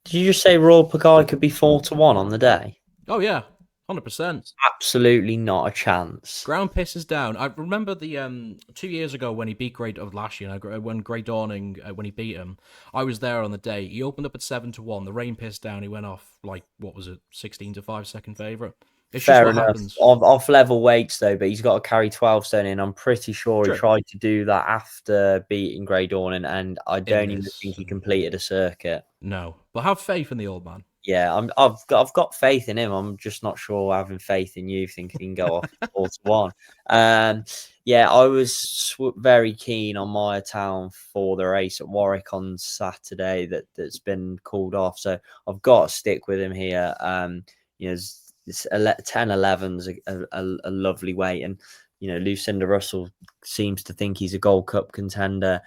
Did you just say Royal Pagai could be 4 to 1 on the day? Oh yeah, 100%. Absolutely not a chance. Ground pisses down. I remember the 2 years ago when he beat last year, when Grey Dawning, when he beat him, I was there on the day. He opened up at 7-1. The rain pissed down. He went off, like, what was it, 16-5 second favourite. It's just Fair what enough. happens. Off level weights though, but he's got to carry 12 stone in. I'm pretty sure True. he tried to do that after beating Grey Dawning, and I don't even this, think he completed a circuit. No, but have faith in the old man. Yeah, I've got faith in him. I'm just not sure having faith in you, thinking he can go off 4-1. Yeah, I was very keen on Maya Town for the race at Warwick on Saturday that's been called off. So I've got to stick with him here. You know, 10-11's a lovely weight, and you know Lucinda Russell seems to think he's a Gold Cup contender.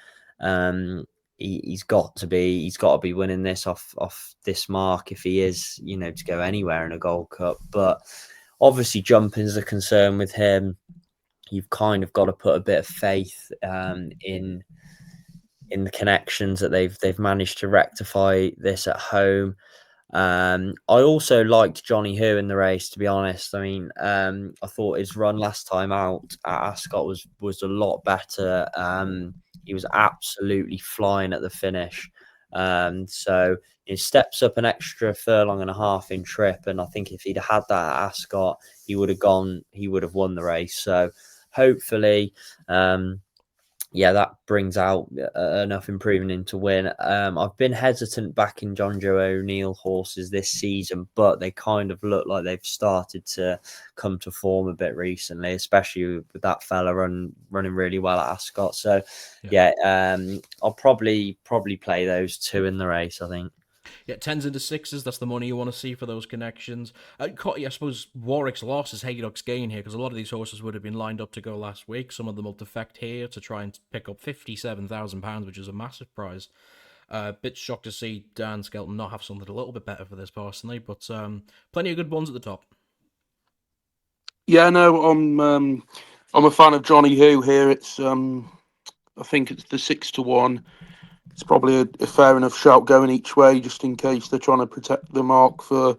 He's got to be winning this off this mark if he is, you know, to go anywhere in a Gold Cup. But obviously jumping's a concern with him. You've kind of got to put a bit of faith in the connections that they've managed to rectify this at home. I also liked Johnny Who in the race, to be honest. I mean, I thought his run last time out at Ascot was a lot better. He was absolutely flying at the finish. So he steps up an extra furlong and a half in trip, and I think if he'd had that at Ascot, he would have won the race. So hopefully, that brings out enough improvement to win. I've been hesitant backing John Joe O'Neill horses this season, but they kind of look like they've started to come to form a bit recently, especially with that fella running really well at Ascot. So, I'll probably play those two in the race, I think. Yeah, 10s into 6s, that's the money you want to see for those connections. I suppose Warwick's loss is Haydock's gain here, because a lot of these horses would have been lined up to go last week. Some of them will defect here to try and pick up £57,000, which is a massive prize. Bit shocked to see Dan Skelton not have something a little bit better for this personally, but plenty of good ones at the top. Yeah, no, I'm a fan of Johnny Who here. It's I think it's the 6-1. It's probably a fair enough shout going each way, just in case they're trying to protect the mark for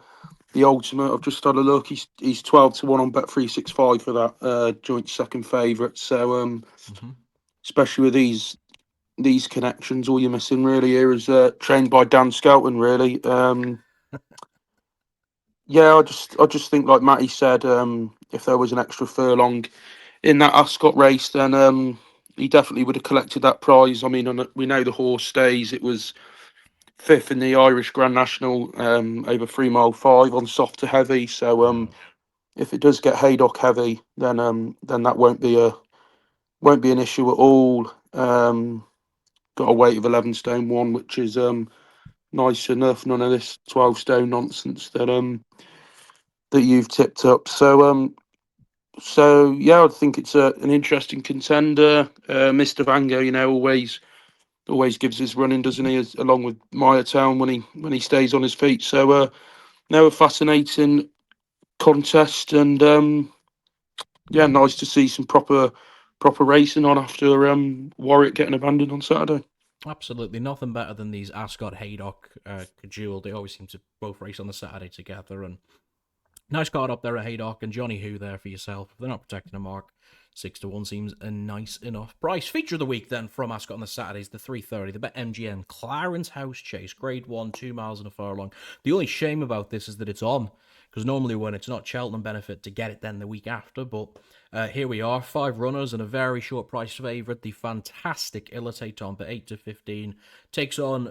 the ultimate. I've just had a look. He's 12-1 on Bet365 for that joint second favourite. So especially with these connections, all you're missing really here is trained by Dan Skelton. Really, I just think, like Matty said, if there was an extra furlong in that Ascot race, then he definitely would have collected that prize. I mean, we know the horse stays. It was 5th in the Irish Grand National over 3 mile 5 on soft to heavy. So if it does get Haydock heavy, then that won't be an issue at all. Got a weight of 11 stone 1, which is nice enough. None of this 12 stone nonsense that you've tipped up. So yeah, I think it's an interesting contender. Mr. Vango, always gives his running, doesn't he? Along with Maya Town when he stays on his feet. So now a fascinating contest, and nice to see some proper racing on after Warwick getting abandoned on Saturday. Absolutely, nothing better than these Ascot Haydock duel. They always seem to both race on the Saturday together, and nice card up there at Haydock, and Johnny Who there for yourself. If they're not protecting a mark, 6-1 seems a nice enough price. Feature of the week then from Ascot on the Saturdays, the 3:30, the BetMGM Clarence House Chase, Grade 1, 2 miles and a furlong. The only shame about this is that it's on, because normally when it's not Cheltenham benefit to get it then the week after, but here we are, 5 runners and a very short price favourite. The fantastic Il Etait Temps at 8-15 takes on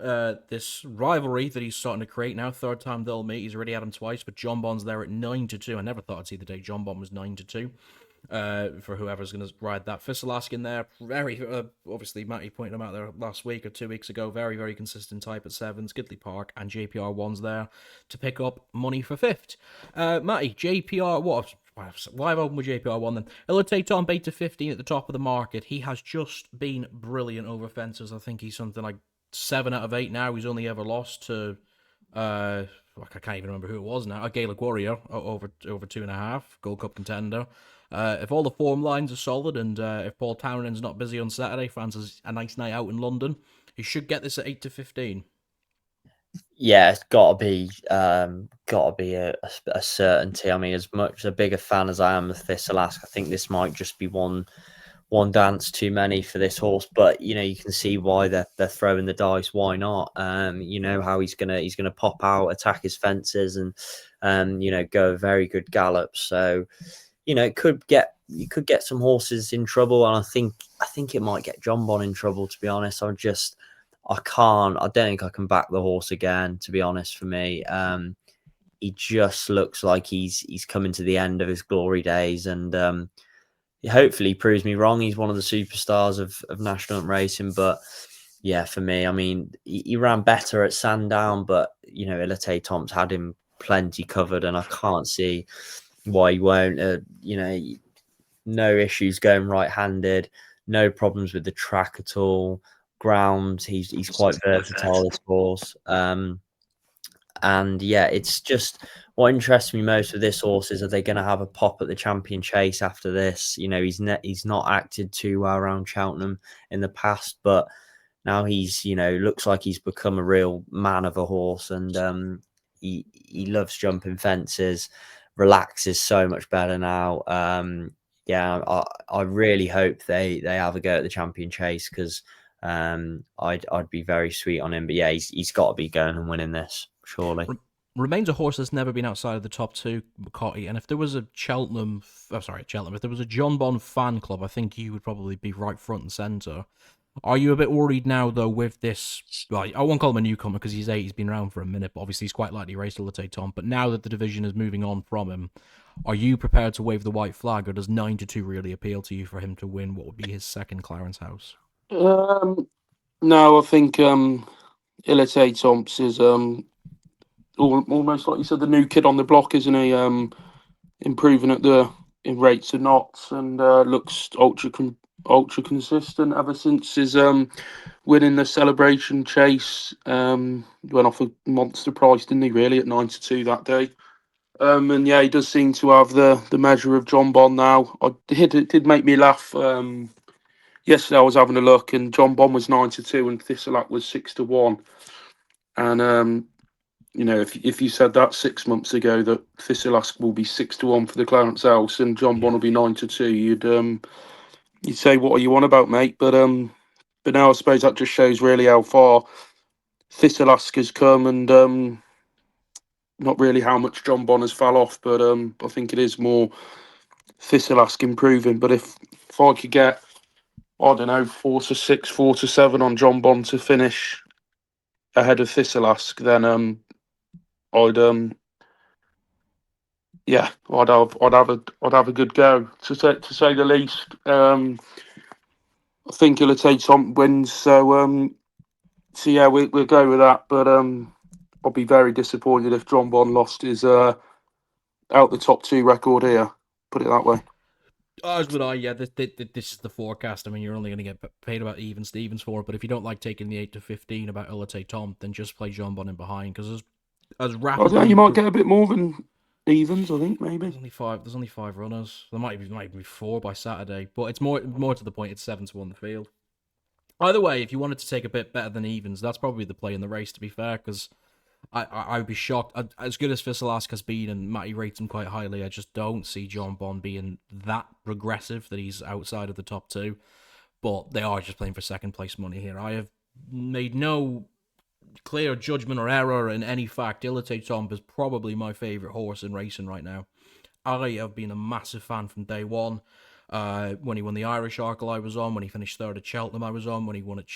this rivalry that he's starting to create now. Third time they'll meet. He's already had him twice, but Jonbon's there at 9-2. I never thought I'd see the day Jonbon was 9-2. For whoever's going to ride that. Fissilask in there, very obviously Matty pointed him out there last week or 2 weeks ago, very, very consistent type at 7s, Gidley Park, and JPR 1's there to pick up money for 5th. Matty, JPR, why have I opened with JPR 1 then? Il Etait Temps 8-15 at the top of the market. He has just been brilliant over fences. I think he's something like 7 out of 8 now. He's only ever lost to I can't even remember who it was now. A Gaelic Warrior over 2.5, Gold Cup contender. If all the form lines are solid, and if Paul Townend's not busy on Saturday, fancies a nice night out in London, he should get this at 8-15. Yeah, it's gotta be a certainty. I mean, as much a bigger fan as I am of Thistleask, I think this might just be one dance too many for this horse. But you can see why they're throwing the dice. Why not? You know how he's gonna pop out, attack his fences, and go a very good gallop. So it you could get some horses in trouble, and I think it might get Jonbon in trouble. To be honest, I don't think I can back the horse again. To be honest, for me, he just looks like he's coming to the end of his glory days, and he hopefully proves me wrong. He's one of the superstars of national racing, but yeah, for me, I mean, he ran better at Sandown, but Il Etait Temps had him plenty covered, and I can't see why he won't. No issues going right-handed, no problems with the track at all. Ground, he's quite versatile, this horse. And yeah, it's just what interests me most with this horse is, are they going to have a pop at the Champion Chase after this? He's not acted too well around Cheltenham in the past, but now he's looks like he's become a real man of a horse, and he loves jumping fences, relaxes so much better now. Yeah, I really hope they have a go at the Champion Chase, because I'd be very sweet on him. But yeah, he's got to be going and winning this, surely. Remains a horse that's never been outside of the top two, McCarthy. And if there was a Cheltenham, if there was a Jonbon fan club, I think you would probably be right front and centre. Are you a bit worried now, though, with this? Well, I won't call him a newcomer because he's been around for a minute, but obviously he's quite likely raced Il Etait Temps. But now that the division is moving on from him, are you prepared to wave the white flag, or does 9-2 really appeal to you for him to win what would be his second Clarence House? No, I think Il Etait Temps is almost like you said, the new kid on the block, isn't he? Improving in rates and knots, and looks ultra consistent ever since his winning the Celebration Chase. Went off a monster price, didn't he? Really, at 9-2 that day. And yeah, he does seem to have the measure of Jonbon now. It did make me laugh. Yesterday I was having a look, and Jonbon was 9-2, and Thistleac was 6-1. And if you said that 6 months ago, that Thistleask will be 6-1 for the Clarence House and Jonbon will be 9-2, you'd say, what are you on about, mate? But now I suppose that just shows really how far Thistleask has come, and not really how much Jonbon has fell off. But I think it is more Thistleask improving. But if I could get, I don't know, 4-6, 4-7 on Jonbon to finish ahead of Thistleask, then I'd yeah, I'd have a good go, to say the least. I think Il Etait Temps wins, so yeah, we'll go with that. But I'll be very disappointed if Jonbon lost his out the top two record here. Put it that way. As would I, yeah. This is the forecast. I mean, you're only going to get paid about even Stevens for it, but if you don't like taking the 8-15 about Il Etait Temps, then just play Jonbon in behind, because as I don't rapidly know, you might get a bit more than evens. I think maybe. There's only five runners. There might even be four by Saturday, but it's more to the point. It's 7-1 the field. Either way, if you wanted to take a bit better than evens, that's probably the play in the race, to be fair, because I would be shocked. As good as Thistleask has been, and Matty rates him quite highly, I just don't see Jonbon being that progressive that he's outside of the top two. But they are just playing for second place money here. I have made no clear judgment or error in any fact. Il Etait Temps is probably my favourite horse in racing right now. I have been a massive fan from day one. When he won the Irish Arkle, I was on. When he finished third at Cheltenham, I was on. When he won at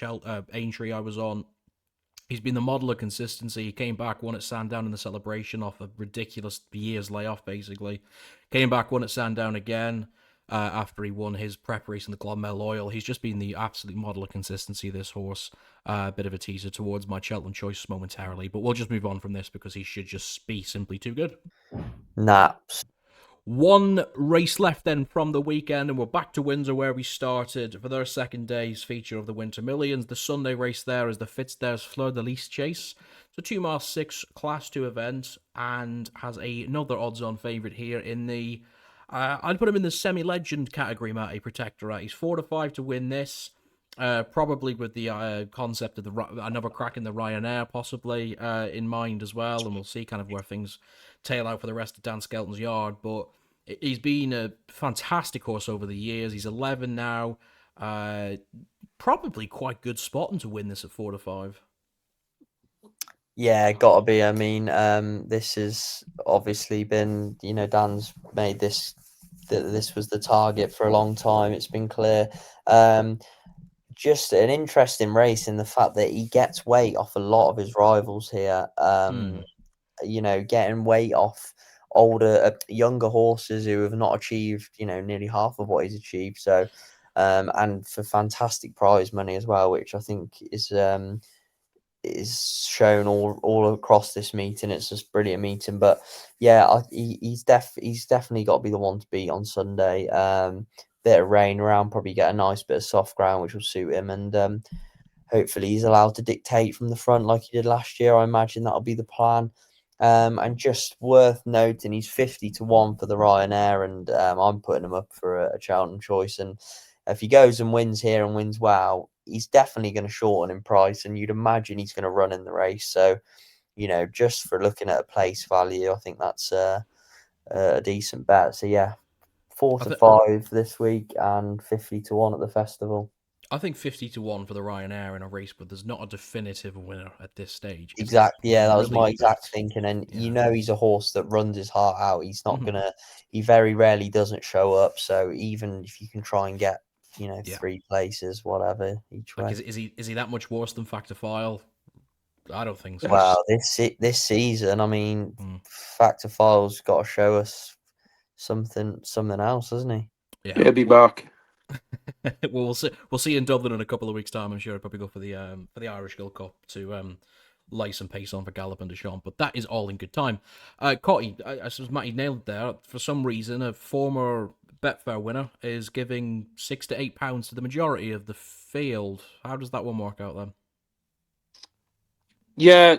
Aintree, I was on. He's been the model of consistency. He came back, won at Sandown in the Celebration off a ridiculous year's layoff, basically. Came back, won at Sandown again after he won his prep race in the Clonmel Oil. He's just been the absolute model of consistency, this horse. A bit of a teaser towards my Cheltenham choice momentarily, but we'll just move on from this because he should just be simply too good. Nah. One race left then from the weekend, and we're back to Windsor where we started for their second day's feature of the Winter Millions. The Sunday race there is the Fitzdares Fleur de Lis Chase. It's a 2 mile 6 Class 2 event, and has another odds-on favourite here in the... I'd put him in the semi-legend category, Matty Protectorate. He's 4-5 to win this. Probably with the concept of another crack in the Ryanair possibly in mind as well, and we'll see kind of where things tail out for the rest of Dan Skelton's yard. But he's been a fantastic horse over the years. He's 11 now. Probably quite good spotting to win this at 4-5. Yeah, gotta be. I mean, this has obviously been, Dan's made this that this was the target for a long time. It's been clear. Just an interesting race in the fact that he gets weight off a lot of his rivals here. Getting weight off older, younger horses who have not achieved, nearly half of what he's achieved. So, and for fantastic prize money as well, which I think is shown all across this meeting. It's just brilliant meeting. But yeah, he's definitely got to be the one to beat on Sunday. Bit of rain around, probably get a nice bit of soft ground, which will suit him, and hopefully he's allowed to dictate from the front like he did last year. I imagine that'll be the plan. And just worth noting, he's 50-1 for the Ryanair, and I'm putting him up for a Cheltenham choice. And if he goes and wins here and wins well, he's definitely going to shorten in price, and you'd imagine he's going to run in the race. So, just for looking at a place value, I think that's a decent bet. So yeah, 4-5 this week and 50-1 at the festival. I think 50-1 for the Ryanair in a race, but there's not a definitive winner at this stage. Exactly. Yeah, that was really my exact thinking. And he's a horse that runs his heart out. He's not Mhm. he very rarely doesn't show up. So even if you can try and get, 3 places, whatever, each Like, way. is he that much worse than Factor File? I don't think so. Wow, this season, I mean, Factor File's got to show us something else, hasn't he? Yeah, he'll be back. well, we'll see in Dublin in a couple of weeks' time. I'm sure he'll probably go for the Irish Gill Cup to lay some pace on for Gallop and Deschamps, but that is all in good time. Cotty, I suppose Matty nailed it there. For some reason, a former Betfair winner is giving £6 to £8 to the majority of the field. How does that one work out then? Yeah,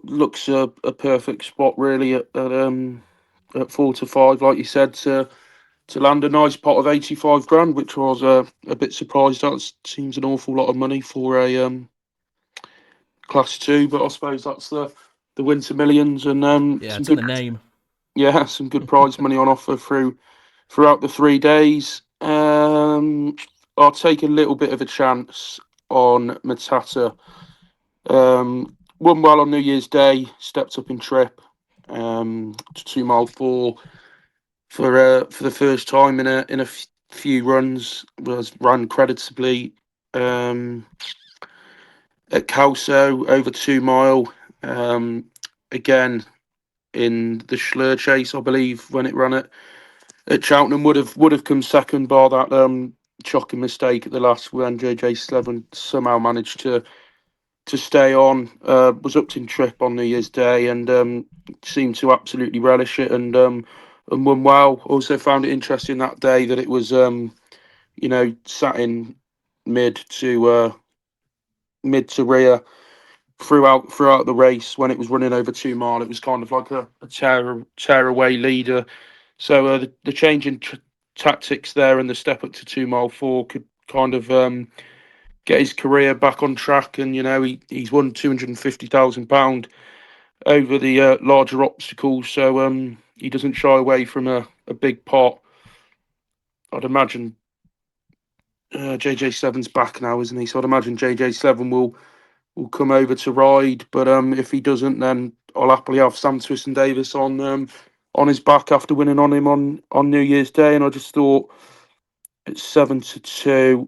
looks a perfect spot really at 4-5, like you said, to land a nice pot of 85 grand, which was a bit surprised. That seems an awful lot of money for a Class 2, but I suppose that's the Winter Millions, and Yeah, some it's in good the name. some good prize money on offer throughout the 3 days. I'll take a little bit of a chance on Matata. Won well on New Year's Day, stepped up in trip to 2 mile 4 for the first time in a few runs. Ran creditably at Calso over 2 mile. Again in the Schlur chase, I believe, when it ran at Cheltenham, would have come second, bar that shocking mistake at the last when JJ7 somehow managed to stay on. Was up in trip on New Year's Day and seemed to absolutely relish it and won well. Also found it interesting that day that it was sat in mid to rear throughout the race. When it was running over 2 mile, it was kind of like a tear away leader. So the change in tactics there and the step up to 2 mile 4 could kind of get his career back on track. And he's won £250,000 over the larger obstacles. So he doesn't shy away from a big pot. I'd imagine JJ7's back now, isn't he? So I'd imagine JJ7 will come over to ride. But if he doesn't, then I'll happily have Sam Twiston-Davies on his back after winning on him on New Year's Day. And I just thought it's 7-2.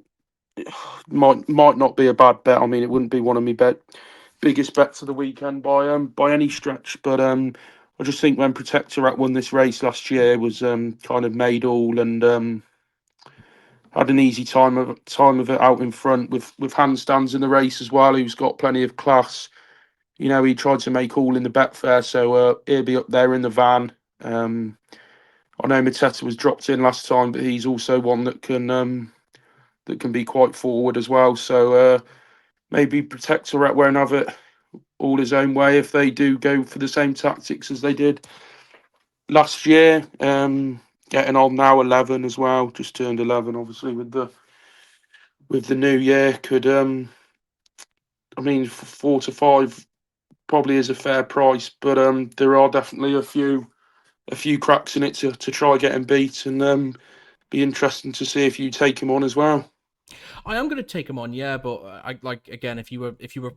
Might not be a bad bet. I mean, it wouldn't be one of my biggest bets of the weekend by any stretch. But I just think when Protectorat won this race last year, was kind of made all and had an easy time of it out in front with handstands in the race as well. Who's got plenty of class. He tried to make all in the Betfair, so he'll be up there in the van. I know Mateta was dropped in last time, but he's also one that can be quite forward as well. So maybe Protectorat won't have it all his own way if they do go for the same tactics as they did last year. Getting on now 11 as well, just turned 11, obviously with the with the new year could. I mean, 4 to 5 probably is a fair price, but there are definitely a few cracks in it to try getting beat, and be interesting to see if you take him on as well. I am going to take him on, yeah, but I like again if you were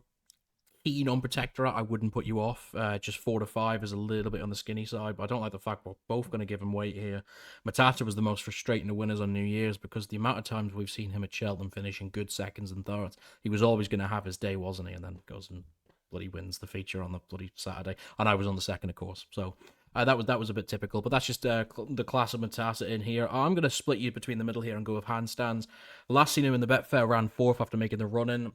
keen on Protectorate, I wouldn't put you off. Just 4 to 5 is a little bit on the skinny side, but I don't like the fact we're both going to give him weight here. Matata was the most frustrating of winners on New Year's because the amount of times we've seen him at Cheltenham finishing good seconds and thirds, he was always going to have his day, wasn't he? And then goes and bloody wins the feature on the bloody Saturday, and I was on the second, of course. So that was a bit typical, but that's just the class of Matata in here. I'm going to split you between the middle here and go with handstands. Last seen him in the Betfair ran fourth after making the run in.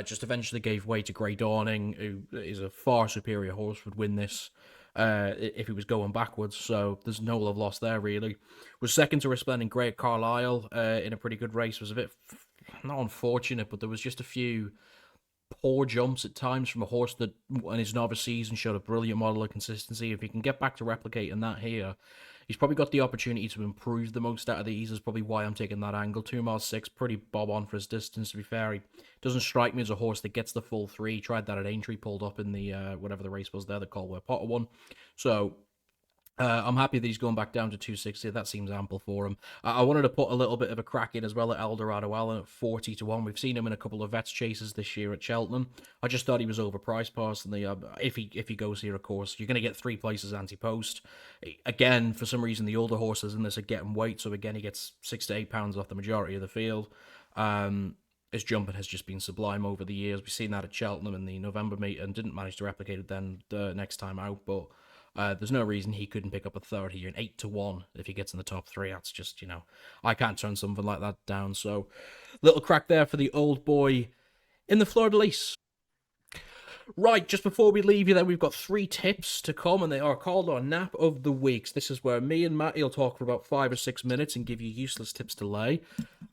Just eventually gave way to Grey Dawning, who is a far superior horse, would win this if he was going backwards. So there's no love lost there, really. Was second to Resplendent Grey at Carlisle in a pretty good race. Was a bit, not unfortunate, but there was just a few poor jumps at times from a horse that in his novice season showed a brilliant model of consistency. If he can get back to replicating that here, he's probably got the opportunity to improve the most out of these. Is probably why I'm taking that angle. 2 miles 6, pretty bob on for his distance, to be fair. He doesn't strike me as a horse that gets the full 3. Tried that at Aintree, pulled up in the whatever the race was there, the Caldwell Potter one. So I'm happy that he's going back down to 260. That seems ample for him. I wanted to put a little bit of a crack in as well at Eldorado Allen at 40 to 1. We've seen him in a couple of vets chases this year at Cheltenham. I just thought he was overpriced personally. If he goes here, of course, you're going to get 3 places anti-post. Again, for some reason, the older horses in this are getting weight, so again, he gets 6 to 8 pounds off the majority of the field. His jumping has just been sublime over the years. We've seen that at Cheltenham in the November meet and didn't manage to replicate it then the next time out, but there's no reason he couldn't pick up a third here, an 8 to 1 if he gets in the top 3. That's just, I can't turn something like that down. So, little crack there for the old boy in the Fleur de Lis. Right, just before we leave you then, we've got 3 tips to come, and they are called our Nap of the Weeks. This is where me and Matty will talk for about 5 or 6 minutes and give you useless tips to lay.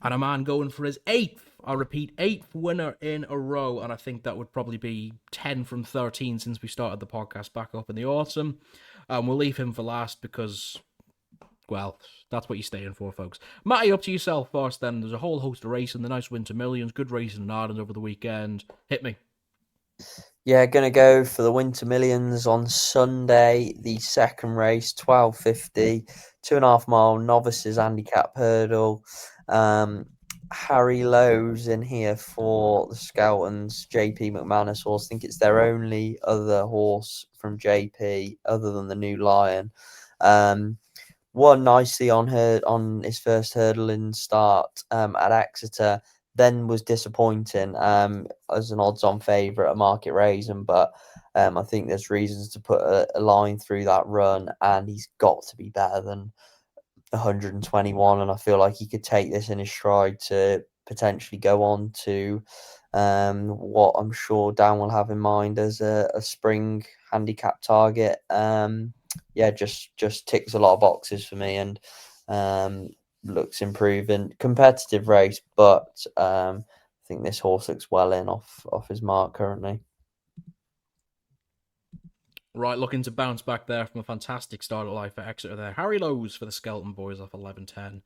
And a man going for his 8th, I repeat, 8th winner in a row, and I think that would probably be 10 from 13 since we started the podcast back up in the autumn. We'll leave him for last because, well, that's what you're staying for, folks. Matty, up to yourself first then. There's a whole host of racing, the nice Winter Millions, good racing in Ireland over the weekend. Hit me. Yeah, going to go for the Winter Millions on Sunday, the second race, 12:50, 2.5 mile novices handicap hurdle. Harry Lowe's in here for the Skeltons, JP McManus horse. I think it's their only other horse from JP other than the New Lion. Won nicely on his first hurdling start at Exeter. Then was disappointing as an odds-on favourite at Market Raisin, but I think there's reasons to put a line through that run, and he's got to be better than 121, and I feel like he could take this in his stride to potentially go on to what I'm sure Dan will have in mind as a spring handicap target. Just ticks a lot of boxes for me, and looks improving. Competitive race, but I think this horse looks well in off his mark currently. Right, looking to bounce back there from a fantastic start at life at Exeter there. Harry Lowe's for the Skelton boys off 11.10.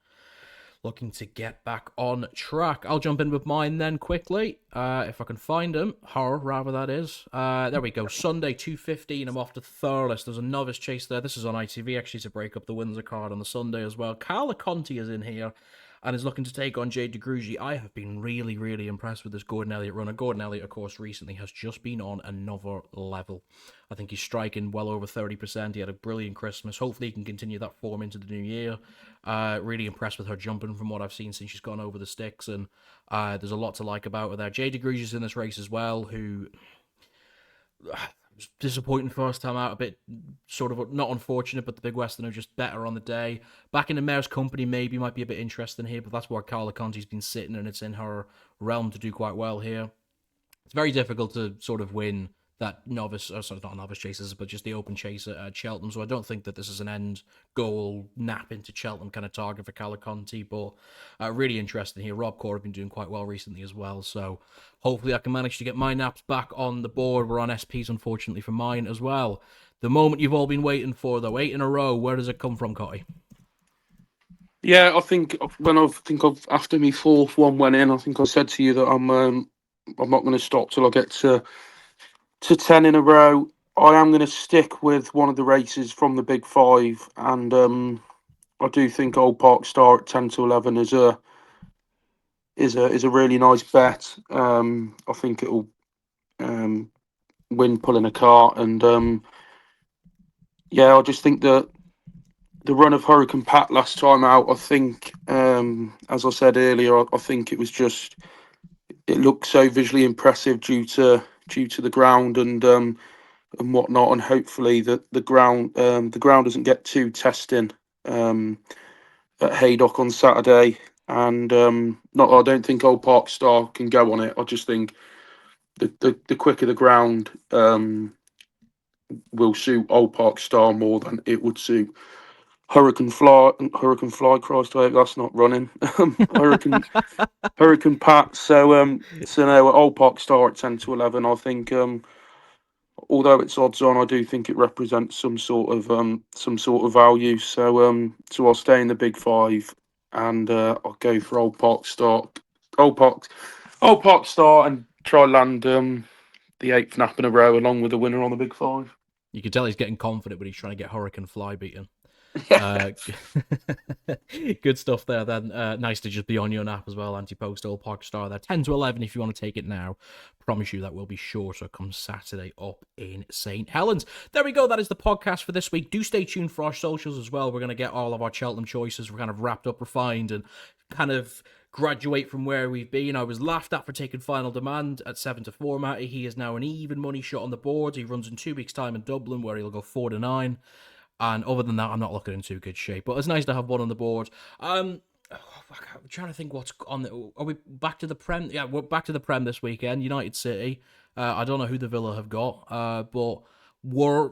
Looking to get back on track. I'll jump in with mine then quickly. If I can find him. Her, rather, that is. There we go. Sunday, 2:15. I'm off to Thurles. There's a novice chase there. This is on ITV, actually, to break up the Windsor card on the Sunday as well. Carla Conti is in here and is looking to take on Jade DeGrugy. I have been really, really impressed with this Gordon Elliott runner. Gordon Elliott, of course, recently has just been on another level. I think he's striking well over 30%. He had a brilliant Christmas. Hopefully he can continue that form into the new year. Really impressed with her jumping from what I've seen since she's gone over the sticks, and there's a lot to like about her there. Jade DeGrugy's in this race as well, who was disappointing first time out, a bit sort of not unfortunate, but the Big Western are just better on the day. Back in the mare's company maybe might be a bit interesting here, but that's where Carla Conti's been sitting, and it's in her realm to do quite well here. It's very difficult to sort of win that novice, or sorry, not novice chases, but just the open chase at Cheltenham. So I don't think that this is an end goal nap into Cheltenham kind of target for Carla Conti, but really interesting here. Rob Core have been doing quite well recently as well, so hopefully I can manage to get my naps back on the board. We're on SPs, unfortunately, for mine as well. The moment you've all been waiting for, though, 8 in a row. Where does it come from, Cotty? Yeah, I think after me fourth one went in, I think I said to you that I'm not going to stop till I get to 10 in a row. I am going to stick with one of the races from the big five, and I do think Old Park Star at 10 to 11 is a really nice bet. I think it'll win pulling a cart, and yeah, I just think that the run of Hurricane Pat last time out, I think, as I said earlier, I think it looked so visually impressive due to the ground and whatnot, and hopefully the ground doesn't get too testing at Haydock on Saturday. And not I don't think Old Park Star can go on it. I just think the quicker the ground will suit Old Park Star more than it would suit Hurricane Fly. Christ, I hope that's not running. Hurricane Pat. So no, Old Park Star at 10 to 11. I think although it's odds on, I do think it represents some sort of value. So I'll stay in the big five, and I'll go for Old Park, Old Park Star, and try land the eighth nap in a row along with the winner on the big five. You can tell he's getting confident when he's trying to get Hurricane Fly beaten. Good stuff there then. Nice to just be on your nap as well. Anti-post Old Park Star there. 10 to 11 if you want to take it now. Promise you that will be shorter come Saturday up in St. Helens. There we go. That is the podcast for this week. Do stay tuned for our socials as well. We're going to get all of our Cheltenham choices. We're kind of wrapped up, refined, and kind of graduate from where we've been. I was laughed at for taking Final Demand at 7-4, Matty. He is now an even money shot on the board. He runs in 2 weeks' time in Dublin, where he'll go 4-9. And other than that, I'm not looking in too good shape. But it's nice to have one on the board. I'm trying to think what's on the... Are we back to the Prem? Yeah, we're back to the Prem this weekend. United City. I don't know who the Villa have got. But we're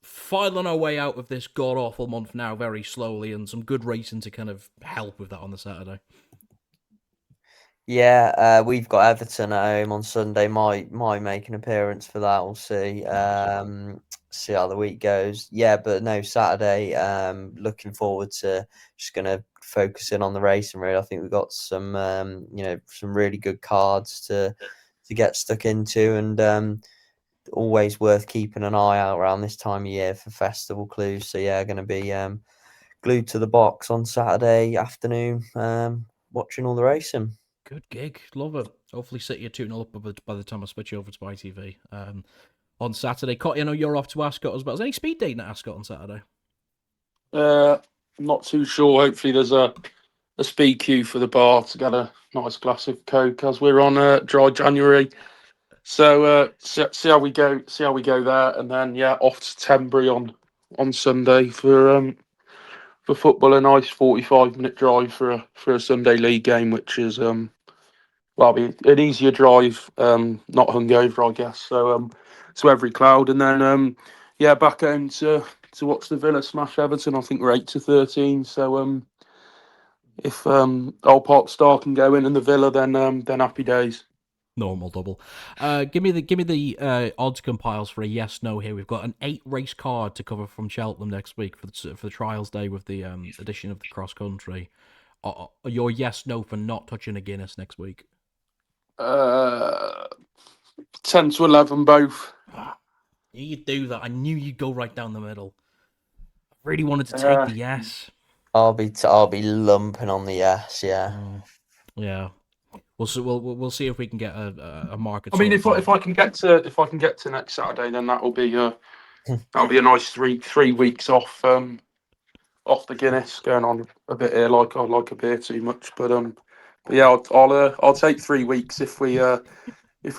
filing our way out of this god-awful month now very slowly. And some good racing to kind of help with that on the Saturday. Yeah, we've got Everton at home on Sunday. Might make an appearance for that. We'll see. See how the week goes. Yeah, but no, Saturday. Looking forward to just gonna focus in on the racing. Really, I think we've got some some really good cards to get stuck into, and always worth keeping an eye out around this time of year for festival clues. So yeah, going to be glued to the box on Saturday afternoon, watching all the racing. Good gig. Love it. Hopefully City are 2-0 up by the time I switch over to ITV on Saturday. Cotty, I know you're off to Ascot as well. Is there any speed dating at Ascot on Saturday? I'm not too sure. Hopefully there's a speed queue for the bar to get a nice glass of Coke as we're on dry January. So see how we go. See how we go there, and then off to Tenbury on Sunday for football. A nice 45-minute drive for a Sunday league game, which is be an easier drive, not hungover, I guess. So every cloud, and then back home to watch the Villa smash Everton. I think we're 8-13. So if Old Park Star can go in and the Villa, then happy days. Normal double. Give me the odds compiles for a yes no here. We've got an 8 race card to cover from Cheltenham next week for the trials day with the addition of the cross country. Your yes no for not touching a Guinness next week? 10 to 11 both. You do that. I knew you'd go right down the middle. I really wanted to take the yes. I'll be lumping on the yes. Yeah. Yeah. We'll see if we can get a market. I mean, if I can get to next Saturday, then that'll be a nice three weeks off the Guinness, going on a bit here. Like I like a beer too much, but yeah, I'll take 3 weeks if we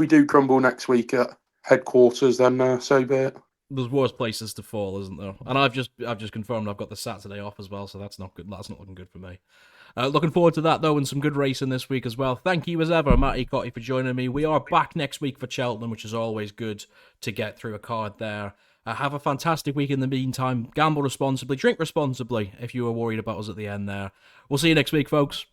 do crumble next week at headquarters. Then so be it. There's worse places to fall, isn't there? And I've just confirmed I've got the Saturday off as well, so that's not good. That's not looking good for me. Looking forward to that, though, and some good racing this week as well. Thank you, as ever, Matty Cotty, for joining me. We are back next week for Cheltenham, which is always good to get through a card there. Have a fantastic week in the meantime. Gamble responsibly, drink responsibly if you were worried about us at the end there. We'll see you next week, folks.